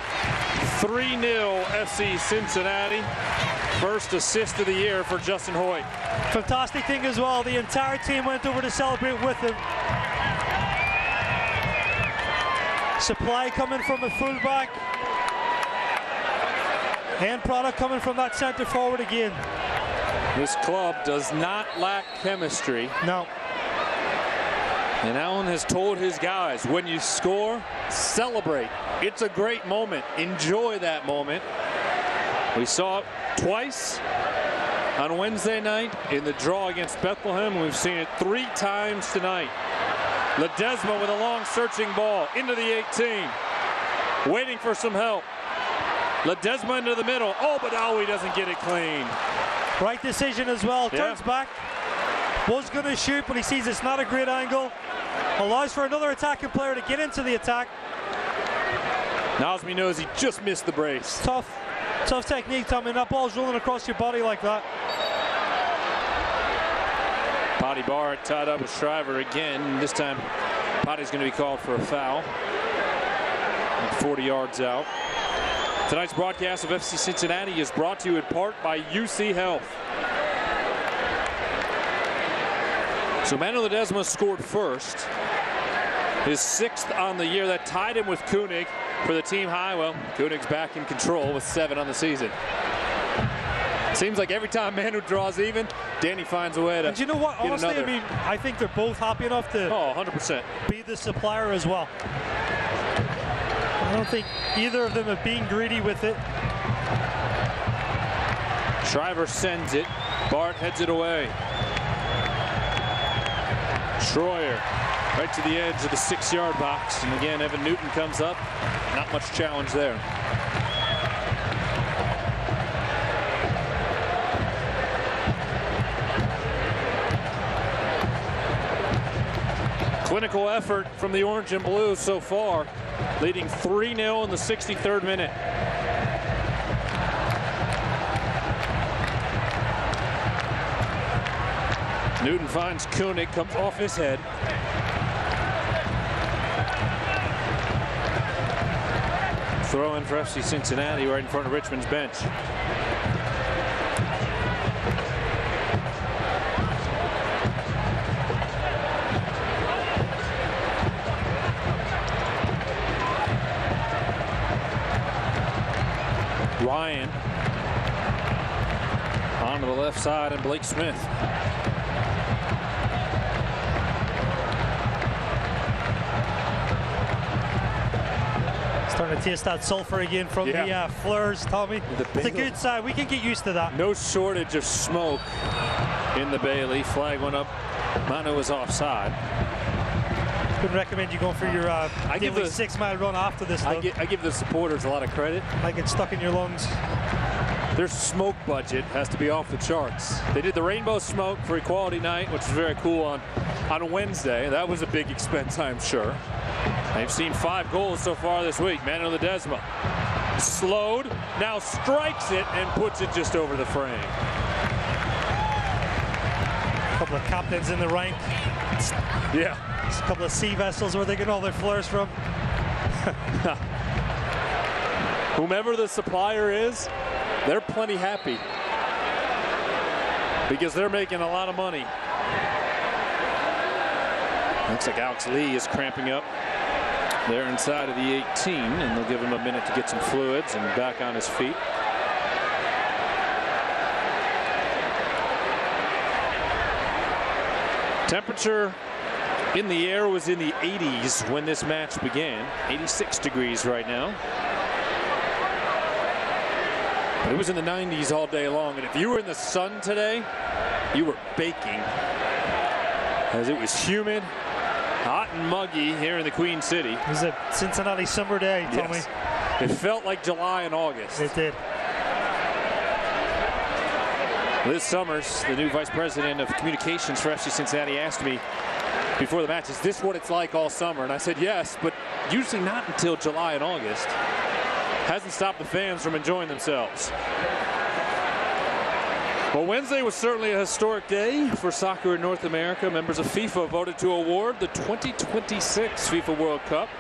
3-0 FC Cincinnati. First assist of the year for Justin Hoyt. Fantastic thing as well. The entire team went over to celebrate with him. Supply coming from a fullback. Hand product coming from that centre forward again. This club does not lack chemistry. No. And Allen has told his guys, when you score, celebrate. It's a great moment. Enjoy that moment. We saw it twice on Wednesday night in the draw against Bethlehem. We've seen it 3 times tonight. Ledesma with a long searching ball into the 18. Waiting for some help. Ledesma into the middle. Oh, Badawi doesn't get it clean. Right decision as well. Yeah. Turns back. Was going to shoot, but he sees it's not a great angle. Allows for another attacking player to get into the attack. Nosmi knows he just missed the brace. Tough technique, Tommy. That ball's rolling across your body like that. Paddy Barrett tied up with Shriver again. This time, Paddy's going to be called for a foul. 40 yards out. Tonight's broadcast of FC Cincinnati is brought to you in part by UC Health. So Manu Ledesma scored first. His 6th on the year. That tied him with Koenig for the team high. Well, Koenig's back in control with 7 on the season. Seems like every time Manu draws even, Danny finds a way to. And you know what? Honestly, I mean, I think they're both happy enough to 100%. be the supplier as well. I don't think either of them have been greedy with it. Shriver sends it. Bart heads it away. Troyer right to the edge of the 6-yard box. And again, Evan Newton comes up. Not much challenge there. Clinical effort from the orange and blue so far, leading 3-0 in the 63rd minute. Newton finds Koenig, comes off his head. Throw in for FC Cincinnati right in front of Richmond's bench. Ryan onto the left side, and Blake Smith. Starting to taste that sulfur again from the Fleurs, Tommy. It's a good side. We can get used to that. No shortage of smoke in the Bailey. Flag went up. Manu was offside. Couldn't recommend you going for your daily 6-mile run after this, though. I give the supporters a lot of credit. Like it's stuck in your lungs. Their smoke budget has to be off the charts. They did the rainbow smoke for Equality Night, which was very cool on Wednesday. That was a big expense, I'm sure. They've seen 5 goals so far this week. Manu Ledesma slowed, now strikes it and puts it just over the frame. A couple of captains in the rank. Yeah. Just a couple of sea vessels where they get all their flares from. Whomever the supplier is, they're plenty happy because they're making a lot of money. Looks like Alex Lee is cramping up there inside of the 18, and they'll give him a minute to get some fluids and back on his feet. Temperature in the air was in the 80s when this match began. 86 degrees right now. But it was in the 90s all day long, and if you were in the sun today, you were baking, as it was humid, hot and muggy here in the Queen City. It was a Cincinnati summer day, Tommy. Yes. It felt like July and August. It did. Liz Summers, the new vice president of communications for FC Cincinnati, asked me before the match, is this what it's like all summer? And I said yes, but usually not until July and August. Hasn't stopped the fans from enjoying themselves. Well, Wednesday was certainly a historic day for soccer in North America. Members of FIFA voted to award the 2026 FIFA World Cup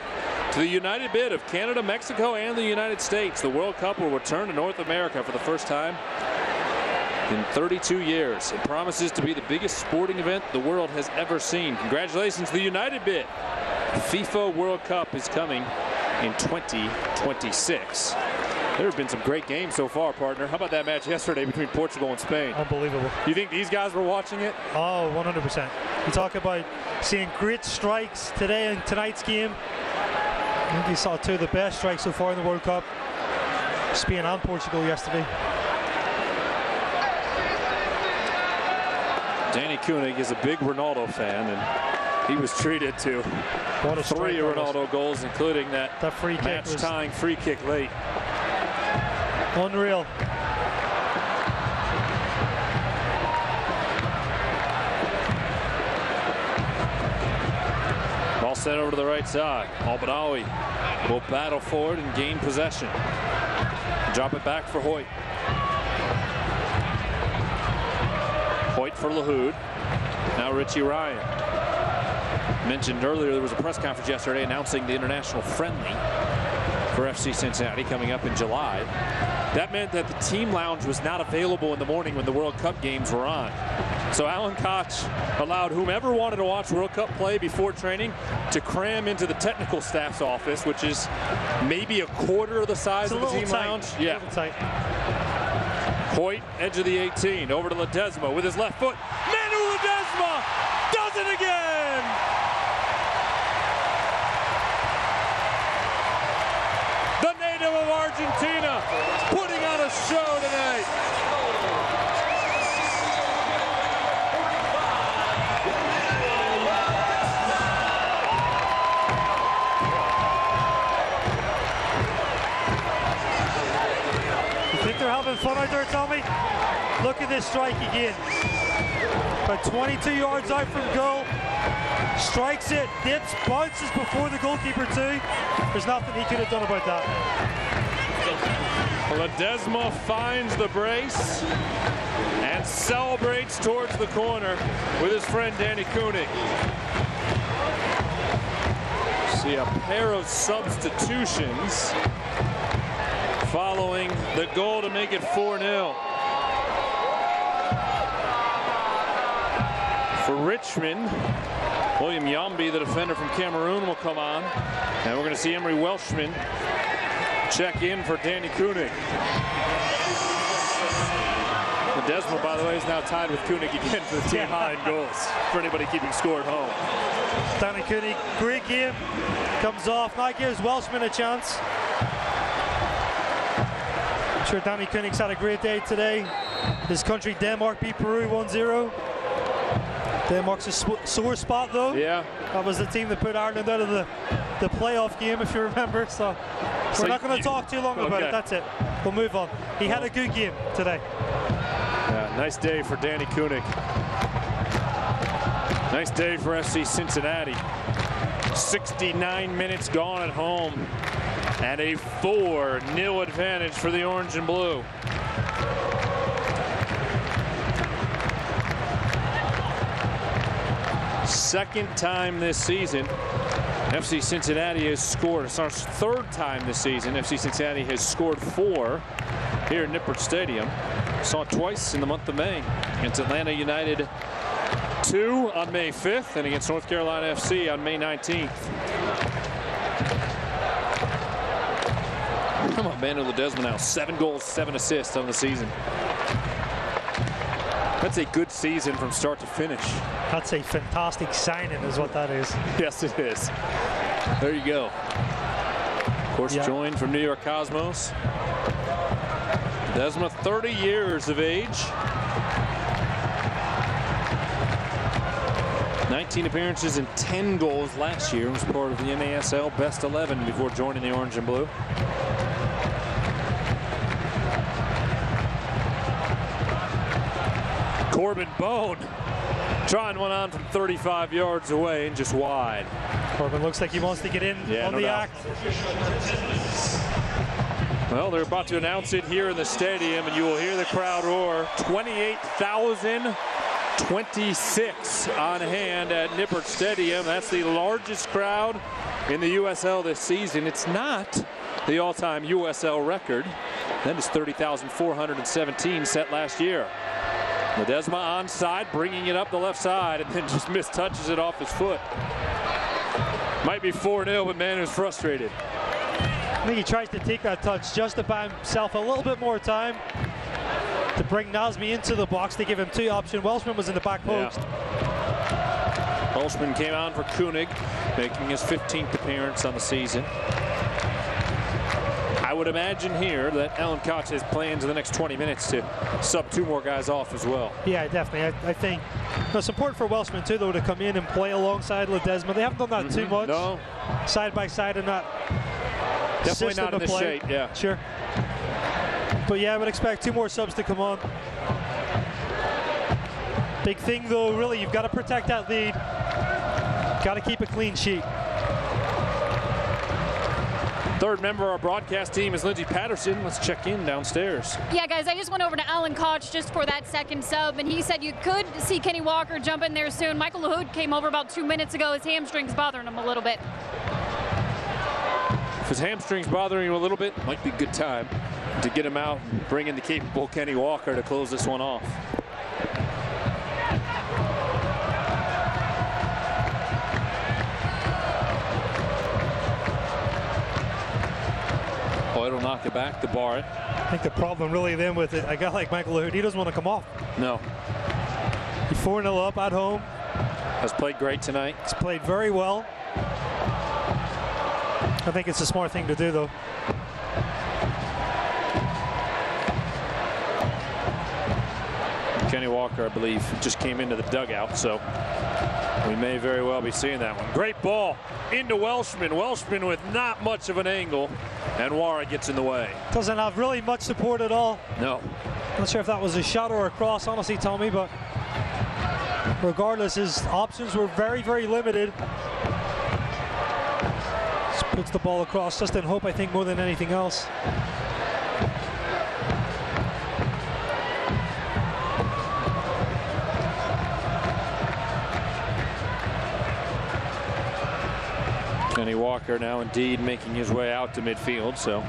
to the united bid of Canada, Mexico, and the United States. The World Cup will return to North America for the first time in 32 years. It promises to be the biggest sporting event the world has ever seen. Congratulations to the united bid. The FIFA World Cup is coming in 2026. There have been some great games so far, partner. How about that match yesterday between Portugal and Spain? Unbelievable. You think these guys were watching it? Oh, 100%. You talk about seeing great strikes today in tonight's game. I think you saw 2 of the best strikes so far in the World Cup. Spain and Portugal yesterday. Danny Koenig is a big Ronaldo fan, and he was treated to 3 Ronaldo goals, including that free kick, match-tying free kick late. Unreal. Ball sent over to the right side. Al-Badawi will battle forward and gain possession. Drop it back for Hoyt. Hoyt for Lahoud. Now Richie Ryan. Mentioned earlier there was a press conference yesterday announcing the international friendly for FC Cincinnati coming up in July. That meant that the team lounge was not available in the morning when the World Cup games were on. So Alan Koch allowed whomever wanted to watch World Cup play before training to cram into the technical staff's office, which is maybe a quarter of the size of the team lounge. Yeah. Hoyt, edge of the 18, over to Ledesma with his left foot. Manu Ledesma does it again! The native of Argentina putting on a show tonight. You think they're having fun out there, Tommy? Look at this strike again. About 22 yards out from goal. Strikes it, dips, bounces before the goalkeeper too. There's nothing he could have done about that. Ledesma finds the brace and celebrates towards the corner with his friend Danny Koenig. See a pair of substitutions following the goal to make it 4-0. For Richmond, William Yambi, the defender from Cameroon, will come on. And we're going to see Emery Welshman check in for Danny Koenig. Ledesma, by the way, is now tied with Koenig again for the team high in goals for anybody keeping score at home. Danny Koenig, great game. Comes off. Now gives Welshman a chance. I'm sure Danny Koenig's had a great day today. His country, Denmark, beat Peru 1-0. Denmark's a sore spot, though. Yeah. That was the team that put Ireland out of the playoff game, if you remember. So we're not going to talk too long about it. That's it. We'll move on. He had a good game today. Yeah, nice day for Danny Koenig. Nice day for FC Cincinnati. 69 minutes gone at home. And a 4-0 advantage for the Orange and Blue. Second time this season FC Cincinnati has scored. It's our third time this season FC Cincinnati has scored 4 here at Nippert Stadium. Saw it twice in the month of May against Atlanta United 2 on May 5th and against North Carolina FC on May 19th. Come on, Manu Ledesma now 7 goals, 7 assists on the season. That's a good season from start to finish. That's a fantastic signing is what that is. Yes, it is. There you go. Of course, joined from New York Cosmos. Ledesma, 30 years of age. 19 appearances and 10 goals last year. Was part of the NASL Best 11 before joining the Orange and Blue. Corbin Bone trying one on from 35 yards away and just wide. Corbin looks like he wants to get in on the act. Well, they're about to announce it here in the stadium, and you will hear the crowd roar. 28,026 on hand at Nippert Stadium. That's the largest crowd in the USL this season. It's not the all-time USL record. That is 30,417 set last year. Ledesma onside, bringing it up the left side, and then just mistouches it off his foot. Might be 4-0, but man is frustrated. I think he tries to take that touch just to buy himself a little bit more time to bring Nazmi into the box to give him 2 options. Welshman was in the back post. Yeah. Welshman came on for Koenig, making his 15th appearance on the season. I would imagine here that Alan Koch has plans in the next 20 minutes to sub 2 more guys off as well. Yeah, definitely. I think it's important for Welshman too, though, to come in and play alongside Ledesma. They haven't done that too much. No. Side by side in that definitely not in this play. shape. Yeah. Sure. But yeah, I would expect 2 more subs to come on. Big thing though, really, you've got to protect that lead. Got to keep a clean sheet. Third member of our broadcast team is Lindsay Patterson. Let's check in downstairs. Yeah, guys, I just went over to Alan Koch just for that second sub, and he said you could see Kenny Walker jump in there soon. Michael Lahoud came over about 2 minutes ago. His hamstring's bothering him a little bit. If his hamstring's bothering you a little bit, might be a good time to get him out and bring in the capable Kenny Walker to close this one off. It'll knock it back to Barrett. I think the problem really then with a guy like Michael Lahoud, he doesn't want to come off. No. He's 4-0 up at home. Has played great tonight. He's played very well. I think it's a smart thing to do, though. Kenny Walker, I believe, just came into the dugout, so we may very well be seeing that one. Great ball into Welshman. Welshman with not much of an angle, and Wara gets in the way. Doesn't have really much support at all. No. Not sure if that was a shot or a cross, honestly, Tommy, but regardless, his options were very, very limited. Just puts the ball across, just in hope, I think, more than anything else. Kenny Walker now indeed making his way out to midfield. So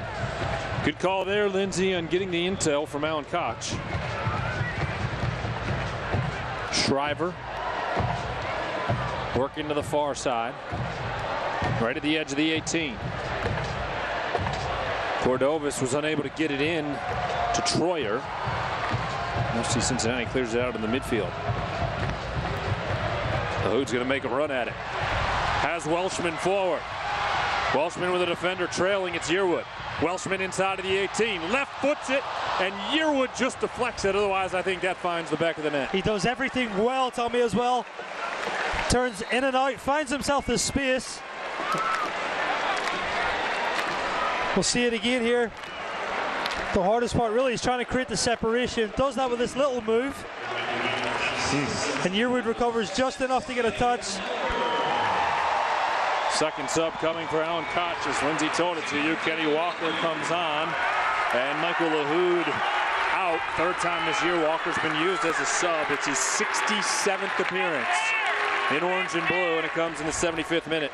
good call there, Lindsay, on getting the intel from Alan Koch. Shriver working to the far side, right at the edge of the 18. Cordovas was unable to get it in to Troyer. FC Cincinnati clears it out in the midfield. Who's going to make a run at it? Has Welshman forward. Welshman with a defender trailing. It's Yearwood. Welshman inside of the 18. Left foots it, and Yearwood just deflects it. Otherwise, I think that finds the back of the net. He does everything well, Tommy, as well. Turns in and out, finds himself the space. We'll see it again here. The hardest part really is trying to create the separation. Does that with this little move. And Yearwood recovers just enough to get a touch. Second sub coming for Alan Koch, as Lindsay told it to you. Kenny Walker comes on, and Michael Lahoud out. Third time this year Walker's been used as a sub. It's his 67th appearance in orange and blue, and it comes in the 75th minute.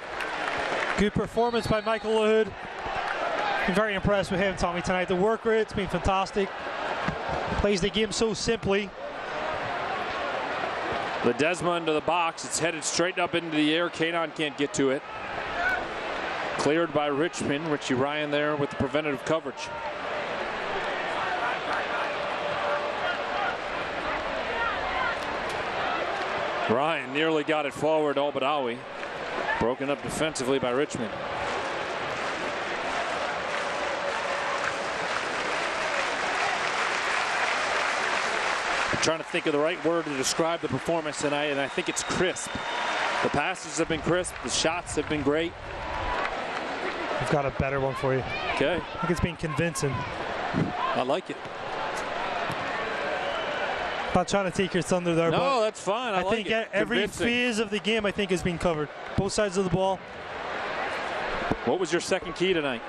Good performance by Michael Lahoud. I'm very impressed with him, Tommy, tonight. The work rate's been fantastic. Plays the game so simply. Ledesma into the box. It's headed straight up into the air. Kanon can't get to it. Cleared by Richmond. Richie Ryan there with the preventative coverage. Ryan nearly got it forward. Al-Badawi broken up defensively by Richmond. Trying to think of the right word to describe the performance tonight, and I think it's crisp. The passes have been crisp. The shots have been great. I've got a better one for you. Okay. I think it's been convincing. I like it. Not trying to take your thunder there, no, but that's fine. I like think it. Every Convincing. phase of the game, I think, has been covered. Both sides of the ball. What was your second key tonight?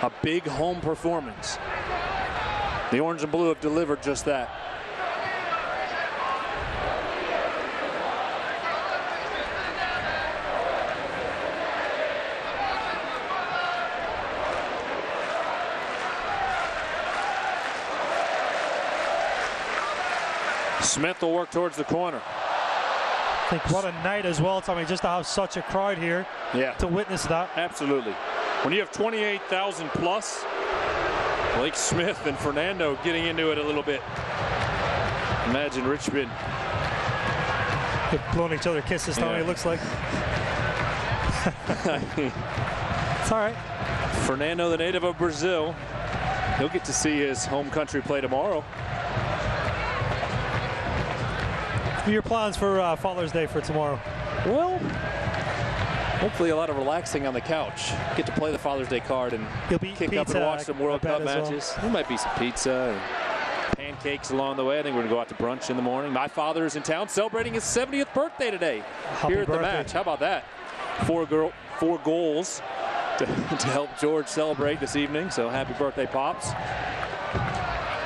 A big home performance. The orange and blue have delivered just that. Smith will work towards the corner. I think what a night as well, Tommy, just to have such a crowd here. Yeah. To witness that. Absolutely. When you have 28,000 plus, Blake Smith and Fernando getting into it a little bit. Imagine Richmond. They've blown each other kisses, Tommy, it looks like. It's all right. Fernando, the native of Brazil, he'll get to see his home country play tomorrow. What are your plans for Father's Day for tomorrow? Well, hopefully a lot of relaxing on the couch. Get to play the Father's Day card and kick up and watch some World Cup matches. There might be some pizza and pancakes along the way. I think we're going to go out to brunch in the morning. My father is in town celebrating his 70th birthday today here at the match. How about that? Four goals to help George celebrate this evening. So happy birthday, Pops.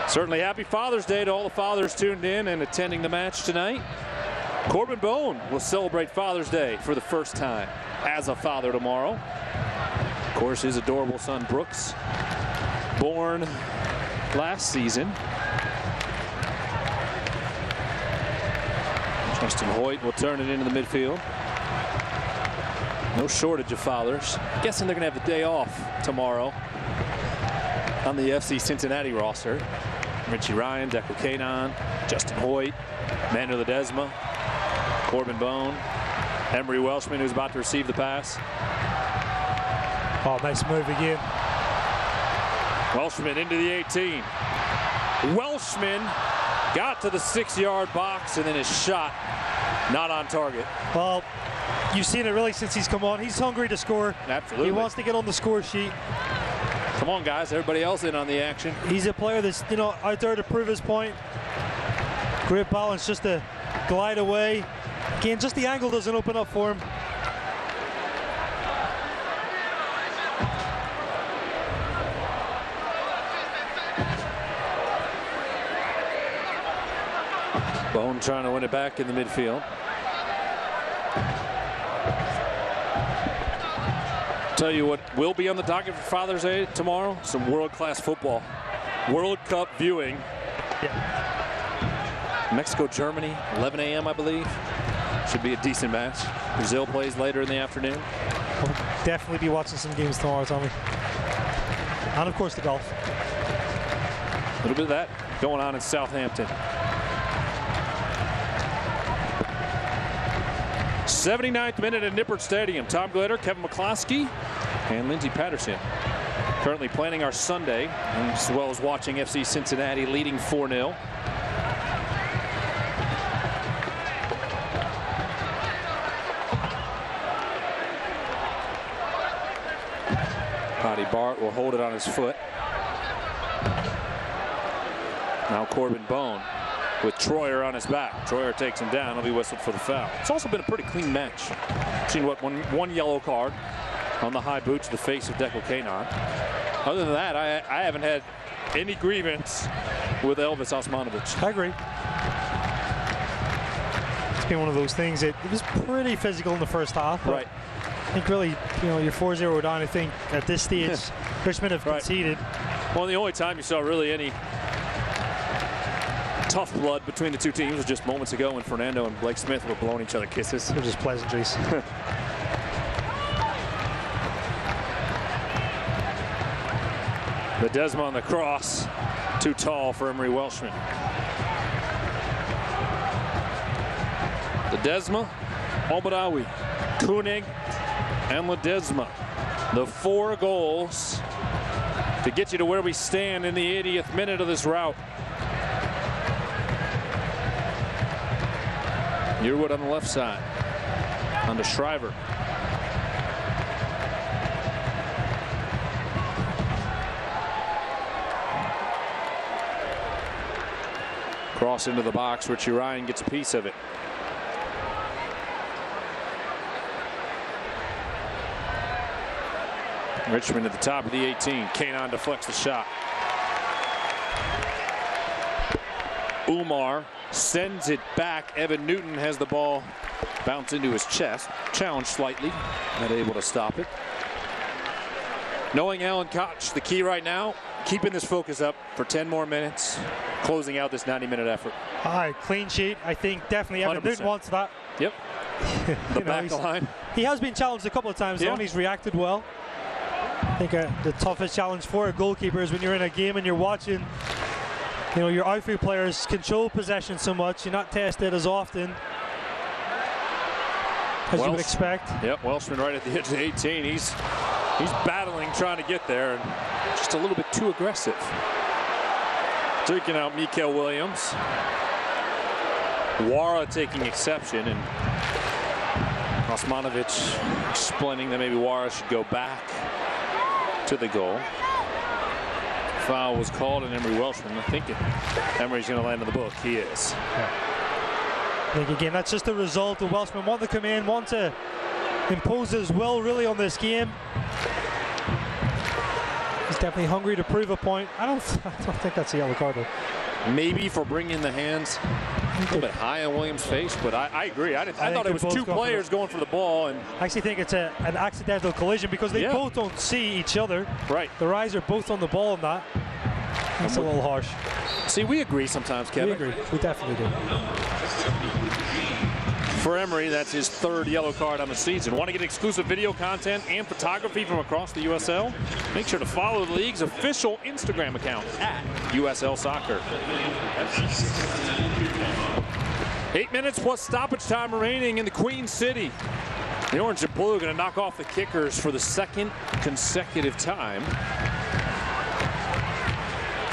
Certainly happy Father's Day to all the fathers tuned in and attending the match tonight. Corbin Bone will celebrate Father's Day for the first time as a father tomorrow. Of course, his adorable son Brooks, born last season. Justin Hoyt will turn it into the midfield. No shortage of fathers. Guessing they're going to have the day off tomorrow on the FC Cincinnati roster. Richie Ryan, Deco Kanon, Justin Hoyt, Manu Ledesma, Corbin Bone, Emery Welshman, who's about to receive the pass. Oh, nice move again. Welshman into the 18. Welshman got to the 6-yard box, and then his shot not on target. Well, you've seen it really since he's come on. He's hungry to score. Absolutely. He wants to get on the score sheet. Come on, guys. Everybody else in on the action. He's a player that's, out there to prove his point. Great balance just to glide away. Again, just the angle doesn't open up for him. Bone trying to win it back in the midfield. Tell you what will be on the docket for Father's Day tomorrow, some world-class football. World Cup viewing. Yeah. Mexico, Germany, 11 a.m. I believe. Should be a decent match. Brazil plays later in the afternoon. I'll definitely be watching some games tomorrow, Tommy. And of course the golf. A little bit of that going on in Southampton. 79th minute at Nippert Stadium. Tom Glitter, Kevin McCloskey, and Lindsey Patterson. Currently planning our Sunday, as well as watching FC Cincinnati leading 4-0. Paddy Bart will hold it on his foot. Now Corbin Bone with Troyer on his back. Troyer takes him down. He'll be whistled for the foul. It's also been a pretty clean match. Seen what one yellow card on the high boot to the face of Declan Kanon. Other than that, I haven't had any grievance with Elvis Osmanovic. I agree. It's been one of those things. It was pretty physical in the first half. Right. I think really, you're 4-0 down. I think at this stage, Richmond have conceded. Well, the only time you saw really any tough blood between the two teams was just moments ago when Fernando and Blake Smith were blowing each other kisses. They're just pleasantries. Ledesma on the cross, too tall for Emery Welshman. Ledesma, Al-Badawi, Koenig, and Ledesma. The 4 goals to get you to where we stand in the 80th minute of this rout. Yearwood on the left side, on to Shriver. Cross into the box. Richie Ryan gets a piece of it. Richmond at the top of the 18. Kanon deflects the shot. Umar sends it back. Evan Newton has the ball bounce into his chest. Challenged slightly. Not able to stop it. Knowing Alan Koch, the key right now, keeping this focus up for 10 more minutes, closing out this 90-minute effort. All right, clean sheet. I think definitely Evan Newton wants that. Yep. The back line. He has been challenged a couple of times, though, and he's reacted well. I think the toughest challenge for a goalkeeper is when you're in a game and you're watching, your outfield players control possession so much, you're not tested as often as you would expect. Yep, Welshman right at the edge of the 18. He's battling, trying to get there, and just a little bit too aggressive. Taking out Mikael Williams. Wara taking exception, and Osmanovic explaining that maybe Wara should go back to the goal. Foul was called on Emery Welshman. I think Emery's going to land in the book. He is. I think again that's just a result of Welshman want to come in, want to impose his will really on this game. He's definitely hungry to prove a point. I don't think that's a yellow card though. Maybe for bringing the hands a little bit high on Williams' face, but I agree. I thought it was two players going for the ball, and I actually think it's an accidental collision because they both don't see each other. Right. Their eyes are both on the ball on that. That's a little harsh. See, we agree sometimes, Kevin. We agree. We definitely do. For Emery, that's his 3rd yellow card on the season. Want to get exclusive video content and photography from across the USL? Make sure to follow the league's official Instagram account at USL Soccer. 8 minutes plus stoppage time remaining in the Queen City. The Orange and Blue going to knock off the kickers for the 2nd consecutive time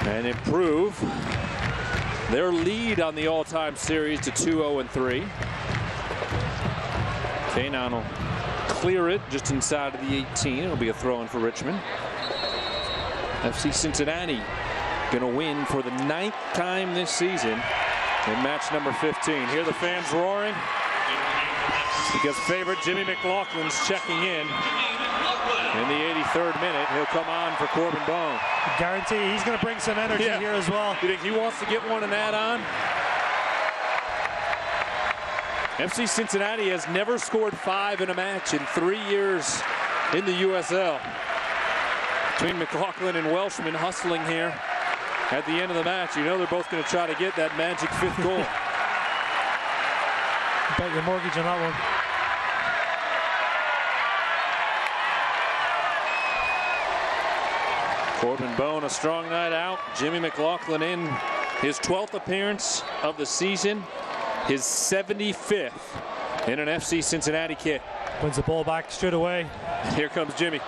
and improve their lead on the all-time series to 2-0-3. Kanon will clear it just inside of the 18. It'll be a throw-in for Richmond. FC Cincinnati going to win for the 9th time this season in match number 15. Hear the fans roaring because favorite Jimmy McLaughlin's checking in the 83rd minute. He'll come on for Corbin Bone. I guarantee he's going to bring some energy here as well. You think he wants to get one and add on? FC Cincinnati has never scored 5 in a match in 3 years in the USL. Between McLaughlin and Welshman hustling here at the end of the match. You know they're both going to try to get that magic 5th goal. Bet your mortgage on that one. Corbin Bone, a strong night out. Jimmy McLaughlin in his 12th appearance of the season, his 75th in an FC Cincinnati kit. Wins the ball back straight away. And here comes Jimmy.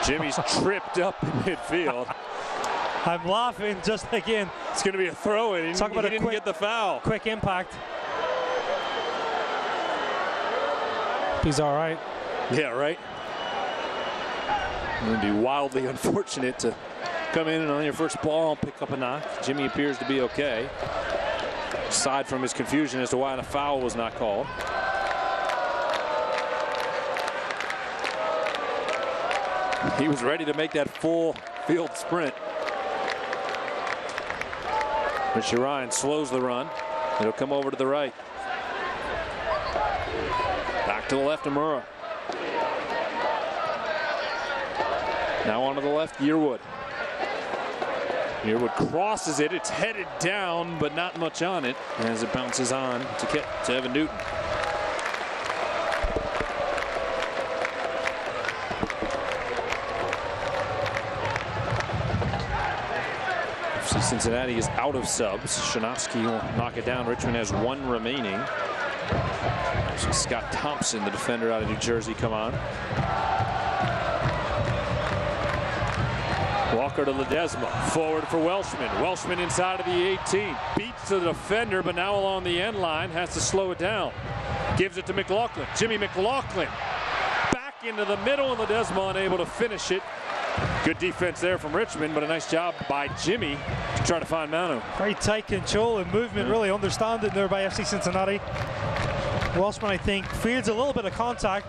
Jimmy's tripped up in midfield. I'm laughing just again. It's going to be a throw-in. He didn't get the foul. Quick impact. He's all right. Yeah, right. It would be wildly unfortunate to come in and on your first ball pick up a knock. Jimmy appears to be okay, aside from his confusion as to why the foul was not called. He was ready to make that full field sprint. Richard Ryan slows the run. It'll come over to the right. Back to the left of Murrah. Now onto the left, Yearwood. Yearwood crosses it. It's headed down, but not much on it as it bounces on to Evan Newton. FC Cincinnati is out of subs. Szymanski will knock it down. Richmond has 1 remaining. So Scott Thompson, the defender out of New Jersey, come on. Walker to Ledesma, forward for Welshman. Welshman inside of the 18, beats the defender, but now along the end line has to slow it down. Gives it to McLaughlin. Jimmy McLaughlin back into the middle, and Ledesma unable to finish it. Good defense there from Richmond, but a nice job by Jimmy to try to find Manu. Very tight control and movement, really understanding there by FC Cincinnati. Welshman, I think, feels a little bit of contact.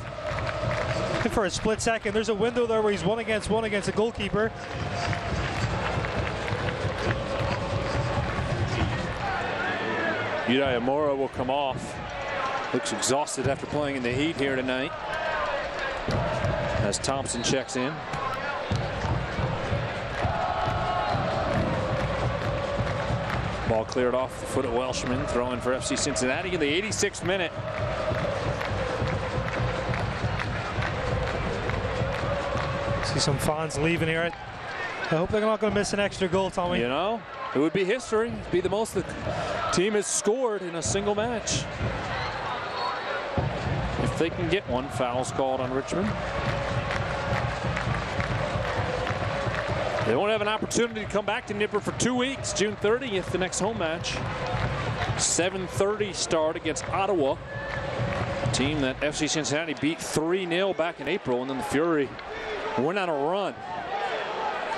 For a split second, there's a window there where he's 1-against-1 against a goalkeeper. Yudai Amora will come off. Looks exhausted after playing in the heat here tonight. As Thompson checks in. Ball cleared off the foot of Welshman, throwing for FC Cincinnati in the 86th minute. See some fans leaving here. I hope they're not going to miss an extra goal, Tommy. You know, it would be history. It'd be the most the team has scored in a single match. If they can get one, foul's called on Richmond. They won't have an opportunity to come back to Nippert for 2 weeks. June 30th, the next home match. 7:30 start against Ottawa. A team that FC Cincinnati beat 3-0 back in April, and then the Fury went on a run.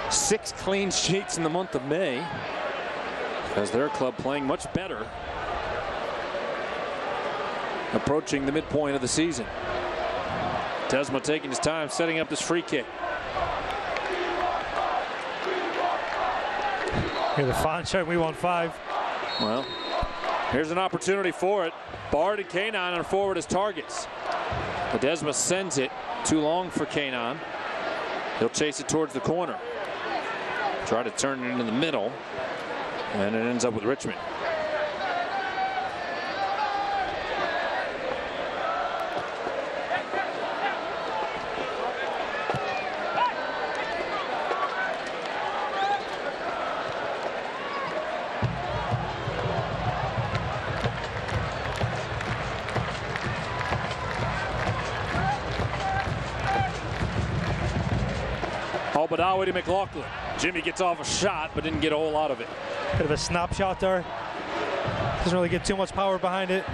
6 clean sheets in the month of May, as their club playing much better, approaching the midpoint of the season. Desma taking his time setting up this free kick. Here the fans shout, we want 5. Well, here's an opportunity for it. Bard and Kanon are forward as targets. Desma sends it too long for Kanon. He'll chase it towards the corner. Try to turn it into the middle, and it ends up with Richmond. Badawi to McLaughlin. Jimmy gets off a shot, but didn't get a whole lot of it. Bit of a snapshot there. Doesn't really get too much power behind it.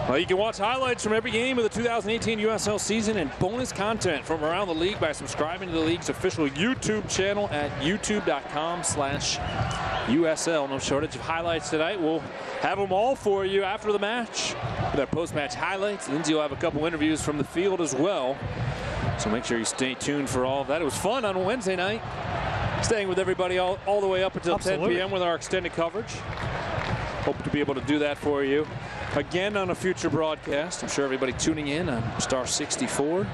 Well, you can watch highlights from every game of the 2018 USL season and bonus content from around the league by subscribing to the league's official YouTube channel at youtube.com/USL. No shortage of highlights tonight. We'll have them all for you after the match with our post-match highlights. Lindsay will have a couple interviews from the field as well. So make sure you stay tuned for all of that. It was fun on Wednesday night, staying with everybody all the way up until 10 p.m. with our extended coverage. Hope to be able to do that for you again on a future broadcast. I'm sure everybody tuning in on Star 64,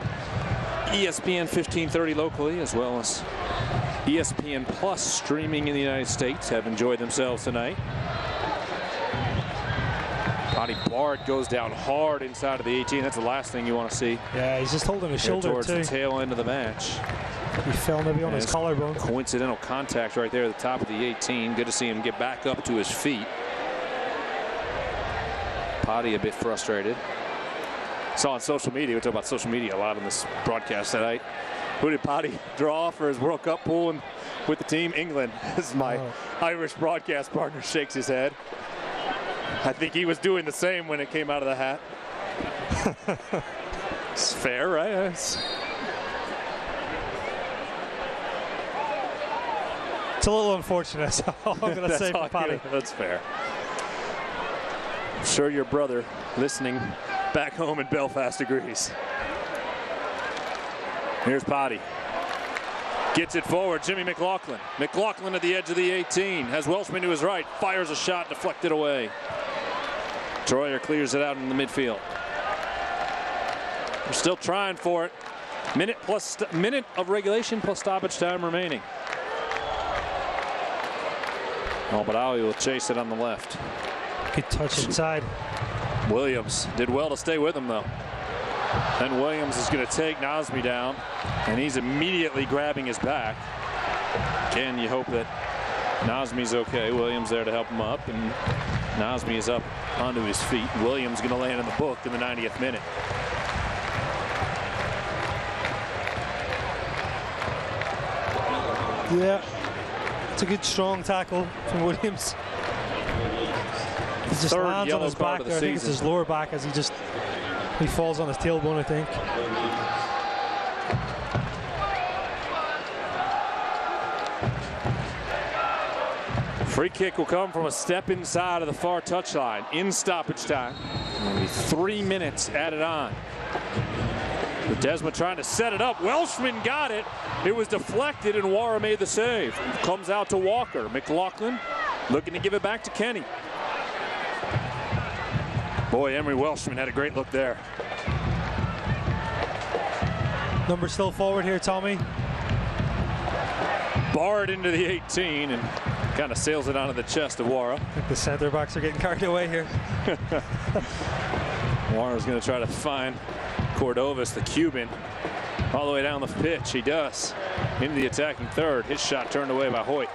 ESPN 1530 locally, as well as ESPN Plus streaming in the United States, have enjoyed themselves tonight. Paddy Bard goes down hard inside of the 18. That's the last thing you want to see. Yeah, he's just holding his shoulder towards too. the tail end of the match. He fell maybe on his collarbone. Coincidental contact right there at the top of the 18. Good to see him get back up to his feet. Paddy a bit frustrated. Saw on social media, we talk about social media a lot on this broadcast tonight. Who did Paddy draw for his World Cup pool and with the team? England. This is my Irish broadcast partner, shakes his head. I think he was doing the same when it came out of the hat. It's fair, right? It's a little unfortunate, that's all I'm going to say for Paddy. That's fair. I'm sure your brother listening back home in Belfast agrees. Here's Paddy. Gets it forward, Jimmy McLaughlin. McLaughlin at the edge of the 18. Has Welshman to his right. Fires a shot, deflected away. Troyer clears it out in the midfield. We're still trying for it. Minute of regulation plus stoppage time remaining. Al-Badawi will chase it on the left. Good touch inside. Williams did well to stay with him though. Then Williams is going to take Nazmi down, and he's immediately grabbing his back. Again, you hope that Nazmi's okay. Williams there to help him up, and Nazmi is up onto his feet. Williams going to land in the book in the 90th minute. Yeah, it's a good strong tackle from Williams. He just lands on his back there. I think it's his lower back as he falls on his tailbone, I think. Free kick will come from a step inside of the far touchline in stoppage time. Only 3 minutes added on. Ledesma trying to set it up. Welshman got it. It was deflected, and Wara made the save. Comes out to Walker. McLaughlin looking to give it back to Kenny. Boy, Emery Welshman had a great look there. Number still forward here, Tommy. Bard into the 18 and kind of sails it onto the chest of Wara. I think the center backs are getting carried away here. Wara's going to try to find Cordovas, the Cuban, all the way down the pitch. He does. Into the attacking third. His shot turned away by Hoyt.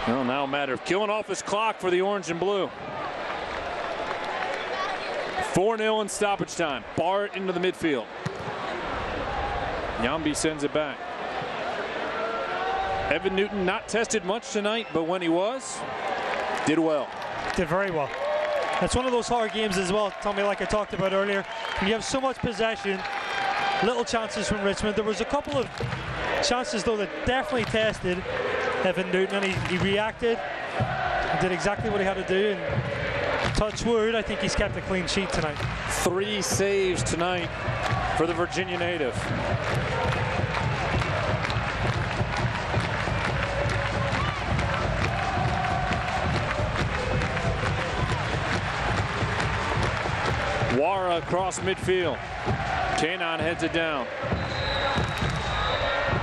Well, now a matter of killing off his clock for the orange and blue. 4-0 in stoppage time. Bart into the midfield. Yambi sends it back. Evan Newton not tested much tonight, but when he was, did well. Did very well. It's one of those hard games as well, Tommy, like I talked about earlier. You have so much possession, little chances from Richmond. There was a couple of chances, though, that definitely tested Evan Newton, and he reacted and did exactly what he had to do. And touch wood, I think he's kept a clean sheet tonight. 3 saves tonight for the Virginia native. Wara across midfield. Kanon heads it down.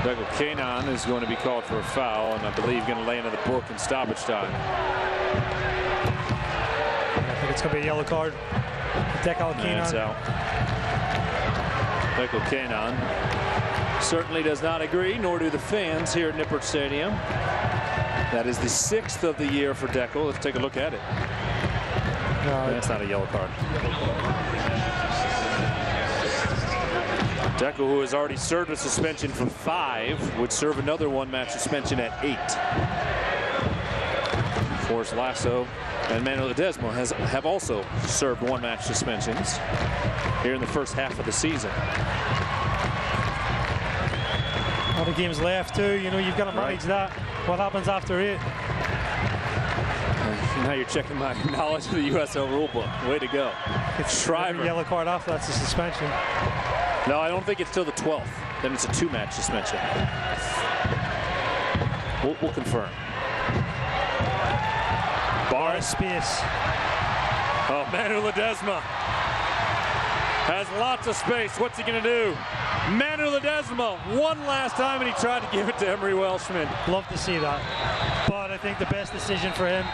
Douglas Kanon is going to be called for a foul, and I believe going to lay into the book in stoppage time. I think it's going to be a yellow card. Decal Kanon. That's out. Douglas Kanon certainly does not agree, nor do the fans here at Nippert Stadium. That is the 6th of the year for Decal. Let's take a look at it. No, that's not a yellow card. Decal, who has already served a suspension for 5, would serve another 1-match suspension at 8. Forrest Lasso and Manuel Ledesma have also served 1-match suspensions here in the first half of the season. A lot of games left too. You know, you've got to manage that. What happens after 8? Now you're checking my knowledge of the USL rulebook. Way to go. It's Shriver. Yellow card after that's a suspension. No, I don't think it's till the 12th. Then it's a 2-match suspension. We'll confirm. Barr of space. Oh, Manu Ledesma has lots of space. What's he going to do? Manu Ledesma, one last time, and he tried to give it to Emery Welshman. Love to see that. But I think the best decision for him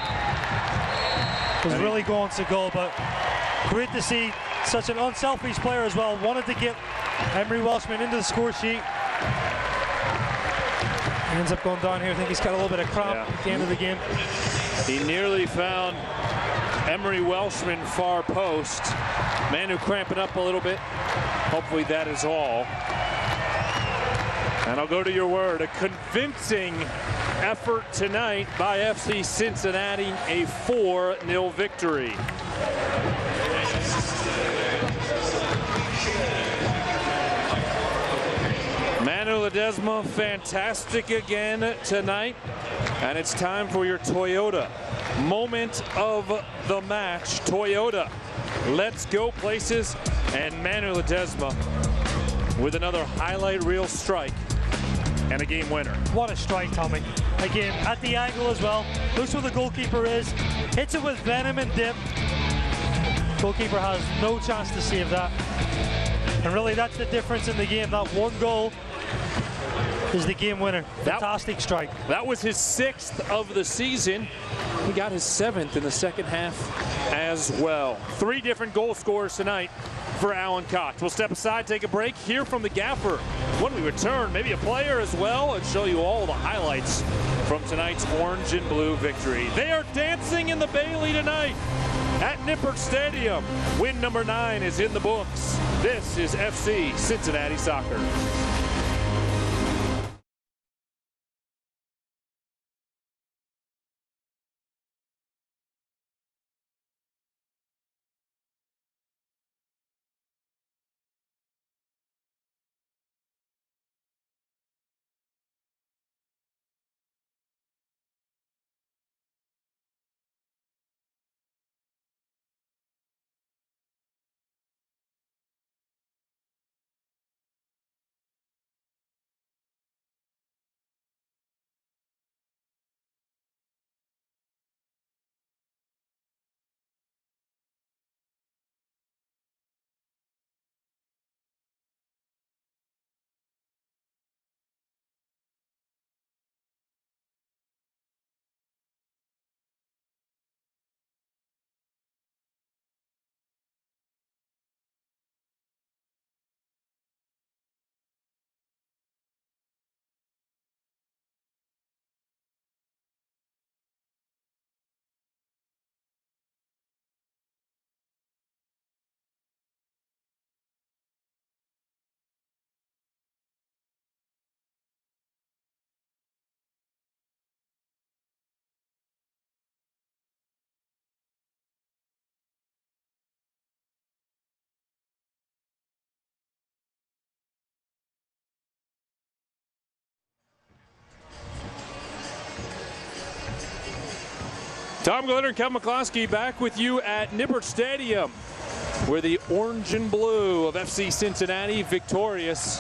was really going to goal. But great to see such an unselfish player as well. Wanted to get Emery Welshman into the score sheet. He ends up going down here. I think he's got a little bit of cramp at the end of the game. He nearly found Emery Welshman far post. Manu cramping up a little bit. Hopefully that is all. And I'll go to your word. A convincing effort tonight by FC Cincinnati. A 4-0 victory. Manu Ledesma, fantastic again tonight. And it's time for your Toyota moment of the match. Toyota, let's go places. And Manu Ledesma with another highlight reel strike and a game winner. What a strike, Tommy. Again, at the angle as well. Looks where the goalkeeper is. Hits it with venom and dip. Goalkeeper has no chance to save that. And really, that's the difference in the game. That one goal is the game winner. Fantastic strike. That was his 6th of the season. He got his 7th in the second half as well. 3 different goal scorers tonight for Alan Koch. We'll step aside, take a break, hear from the gaffer. When we return, maybe a player as well, and show you all the highlights from tonight's orange and blue victory. They are dancing in the Bailey tonight at Nippert Stadium. Win number 9 is in the books. This is FC Cincinnati Soccer. Tom Glitter and Kevin McCloskey back with you at Nippert Stadium, where the orange and blue of FC Cincinnati victorious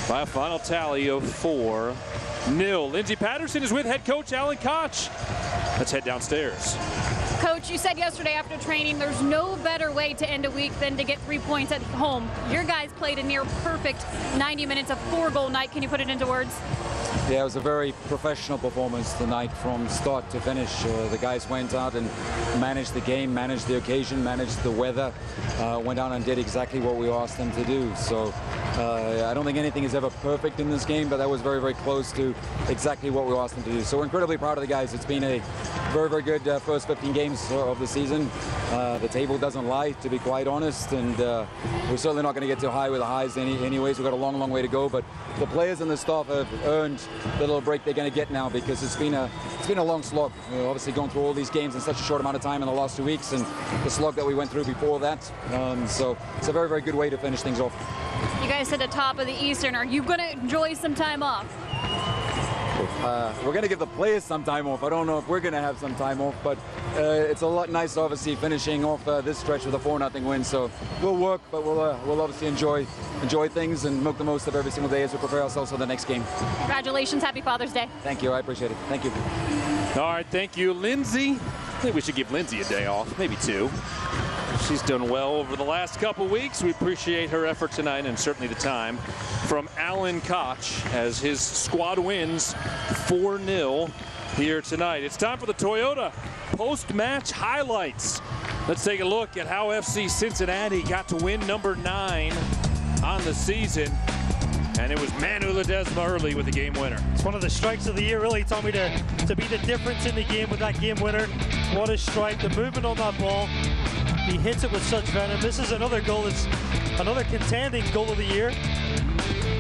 by a final tally of 4-0. Lindsey Patterson is with head coach Alan Koch. Let's head downstairs. Coach, you said yesterday after training there's no better way to end a week than to get 3 points at home. Your guys played a near perfect 90 minutes of 4-goal night. Can you put it into words? Yeah, it was a very professional performance tonight from start to finish. The guys went out and managed the game, managed the occasion, managed the weather, went out and did exactly what we asked them to do. So I don't think anything is ever perfect in this game, but that was very, very close to exactly what we asked them to do. So we're incredibly proud of the guys. It's been a very, very good first 15 games of the season. The table doesn't lie, to be quite honest, and we're certainly not going to get too high with the highs anyways. We've got a long, long way to go, but the players and the staff have earned the little break they're going to get now, because it's been a long slog. Obviously going through all these games in such a short amount of time in the last 2 weeks, and the slog that we went through before that. So it's a very, very good way to finish things off. You guys hit the top of the Eastern. Are you going to enjoy some time off? We're going to give the players some time off. I don't know if we're going to have some time off, but it's a lot nice, obviously, finishing off this stretch with a 4-0 win. So we'll work, but we'll obviously enjoy things and make the most of every single day as we prepare ourselves for the next game. Congratulations. Happy Father's Day. Thank you. I appreciate it. Thank you. All right. Thank you, Lindsey. think we should give Lindsay a day off, maybe 2. She's done well over the last couple weeks. We appreciate her effort tonight and certainly the time from Alan Koch as his squad wins 4-0 here tonight. It's time for the Toyota post-match highlights. Let's take a look at how FC Cincinnati got to win number 9 on the season. And it was Manu Ledesma early with the game winner. It's one of the strikes of the year, really, Tommy, to be the difference in the game with that game winner. What a strike, the movement on that ball. He hits it with such venom. This is another goal. It's another contending goal of the year.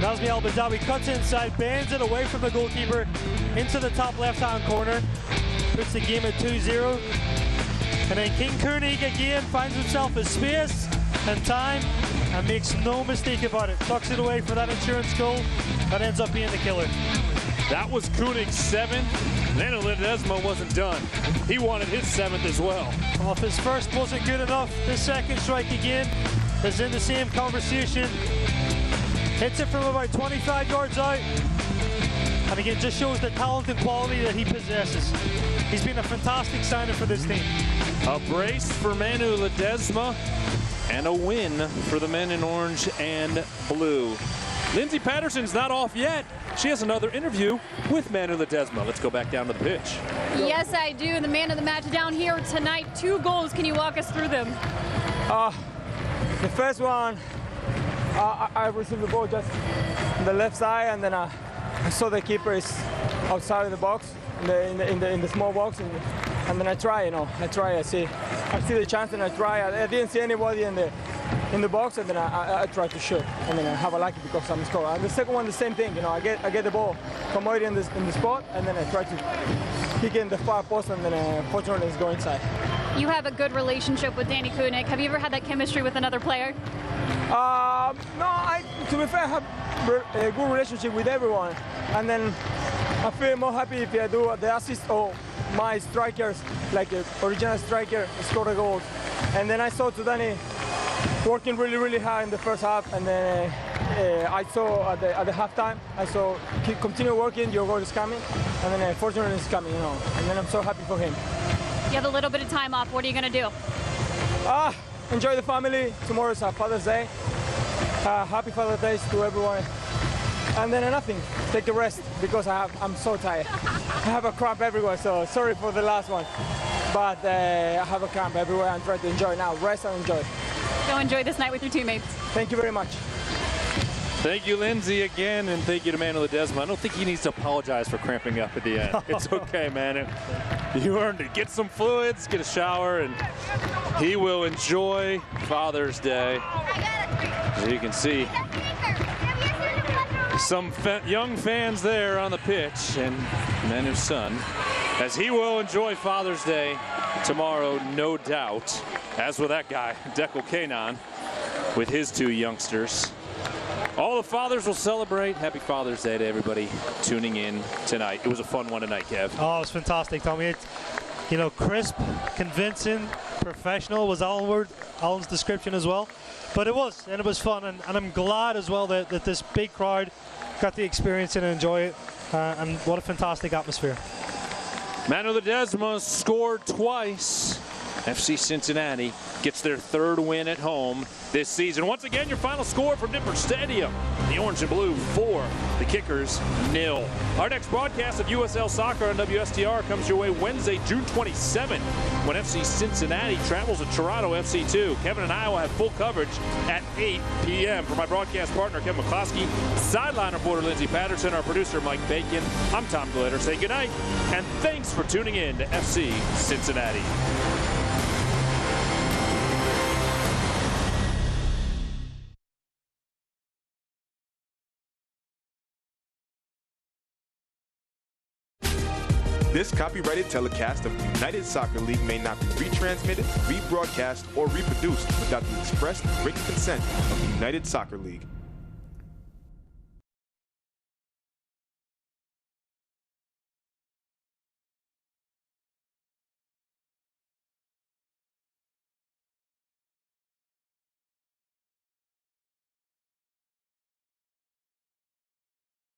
Nazmi Al-Badawi cuts inside, bends it away from the goalkeeper into the top left-hand corner. Puts the game at 2-0. And then King Koenig again finds himself a space and time and makes no mistake about it. Tucks it away for that insurance goal. That ends up being the killer. That was Koenig's 7th. Manu Ledesma wasn't done. He wanted his 7th as well. Well, if his first wasn't good enough, his second strike again is in the same conversation. Hits it from about 25 yards out. And again, just shows the talent and quality that he possesses. He's been a fantastic signing for this team. A brace for Manu Ledesma and a win for the men in orange and blue. Lindsay Patterson's not off yet. She has another interview with Manu Ledesma. Let's go back down to the pitch. Yes, I do. The man of the match down here tonight. 2 goals. Can you walk us through them? The first one, I received the ball just on the left side, and then I saw the keeper is outside of the box, in the small box, and then I try. I see the chance, and I try. I didn't see anybody in the box, and then I try to shoot, and then I have a lucky because I'm scoring. And the second one, the same thing. I get the ball from already in the spot, and then I try to kick in the far post, and then fortunately it's going inside. You have a good relationship with Danny Koenig. Have you ever had that chemistry with another player? No, to be fair, I have a good relationship with everyone, and then I feel more happy if I do the assist or my strikers, like the original striker, score a goal. And then I saw to Danny working really, really hard in the first half, and then I saw at the halftime, I saw continue working, your goal is coming, and then fortunately it's coming, and then I'm so happy for him. You have a little bit of time off. What are you going to do? Enjoy the family. Tomorrow is Father's Day. Happy Father's Day to everyone. And then nothing. Take a rest because I'm so tired. I have a cramp everywhere, so sorry for the last one. But I have a cramp everywhere and try to enjoy now. Rest and enjoy. Go enjoy this night with your teammates. Thank you very much. Thank you, Lindsay, again, and thank you to Manu Ledesma. I don't think he needs to apologize for cramping up at the end. It's okay, Manu. You earned it. Get some fluids, get a shower, and he will enjoy Father's Day. As you can see, some young fans there on the pitch, and Manu's son, as he will enjoy Father's Day tomorrow, no doubt. As with that guy, Declan Kanan, with his 2 youngsters. All the fathers will celebrate. Happy Father's Day to everybody tuning in tonight. It was a fun one tonight, Kev. Oh, it was fantastic, Tommy. It's, crisp, convincing, professional was Alan's description as well. But it was fun, and I'm glad as well that this big crowd got the experience and enjoy it. And what a fantastic atmosphere. Manu Ledesma scored twice. FC Cincinnati gets their 3rd win at home this season. Once again, your final score from Nippert Stadium. The Orange and Blue 4, the Kickers 0. Our next broadcast of USL Soccer on WSTR comes your way Wednesday, June 27th, when FC Cincinnati travels to Toronto FC2. Kevin and I will have full coverage at 8 p.m. For my broadcast partner, Kevin McCloskey, sideline reporter Lindsay Patterson, our producer Mike Bacon, I'm Tom Glitter. Say goodnight, and thanks for tuning in to FC Cincinnati. This copyrighted telecast of the United Soccer League may not be retransmitted, rebroadcast, or reproduced without the express written consent of the United Soccer League.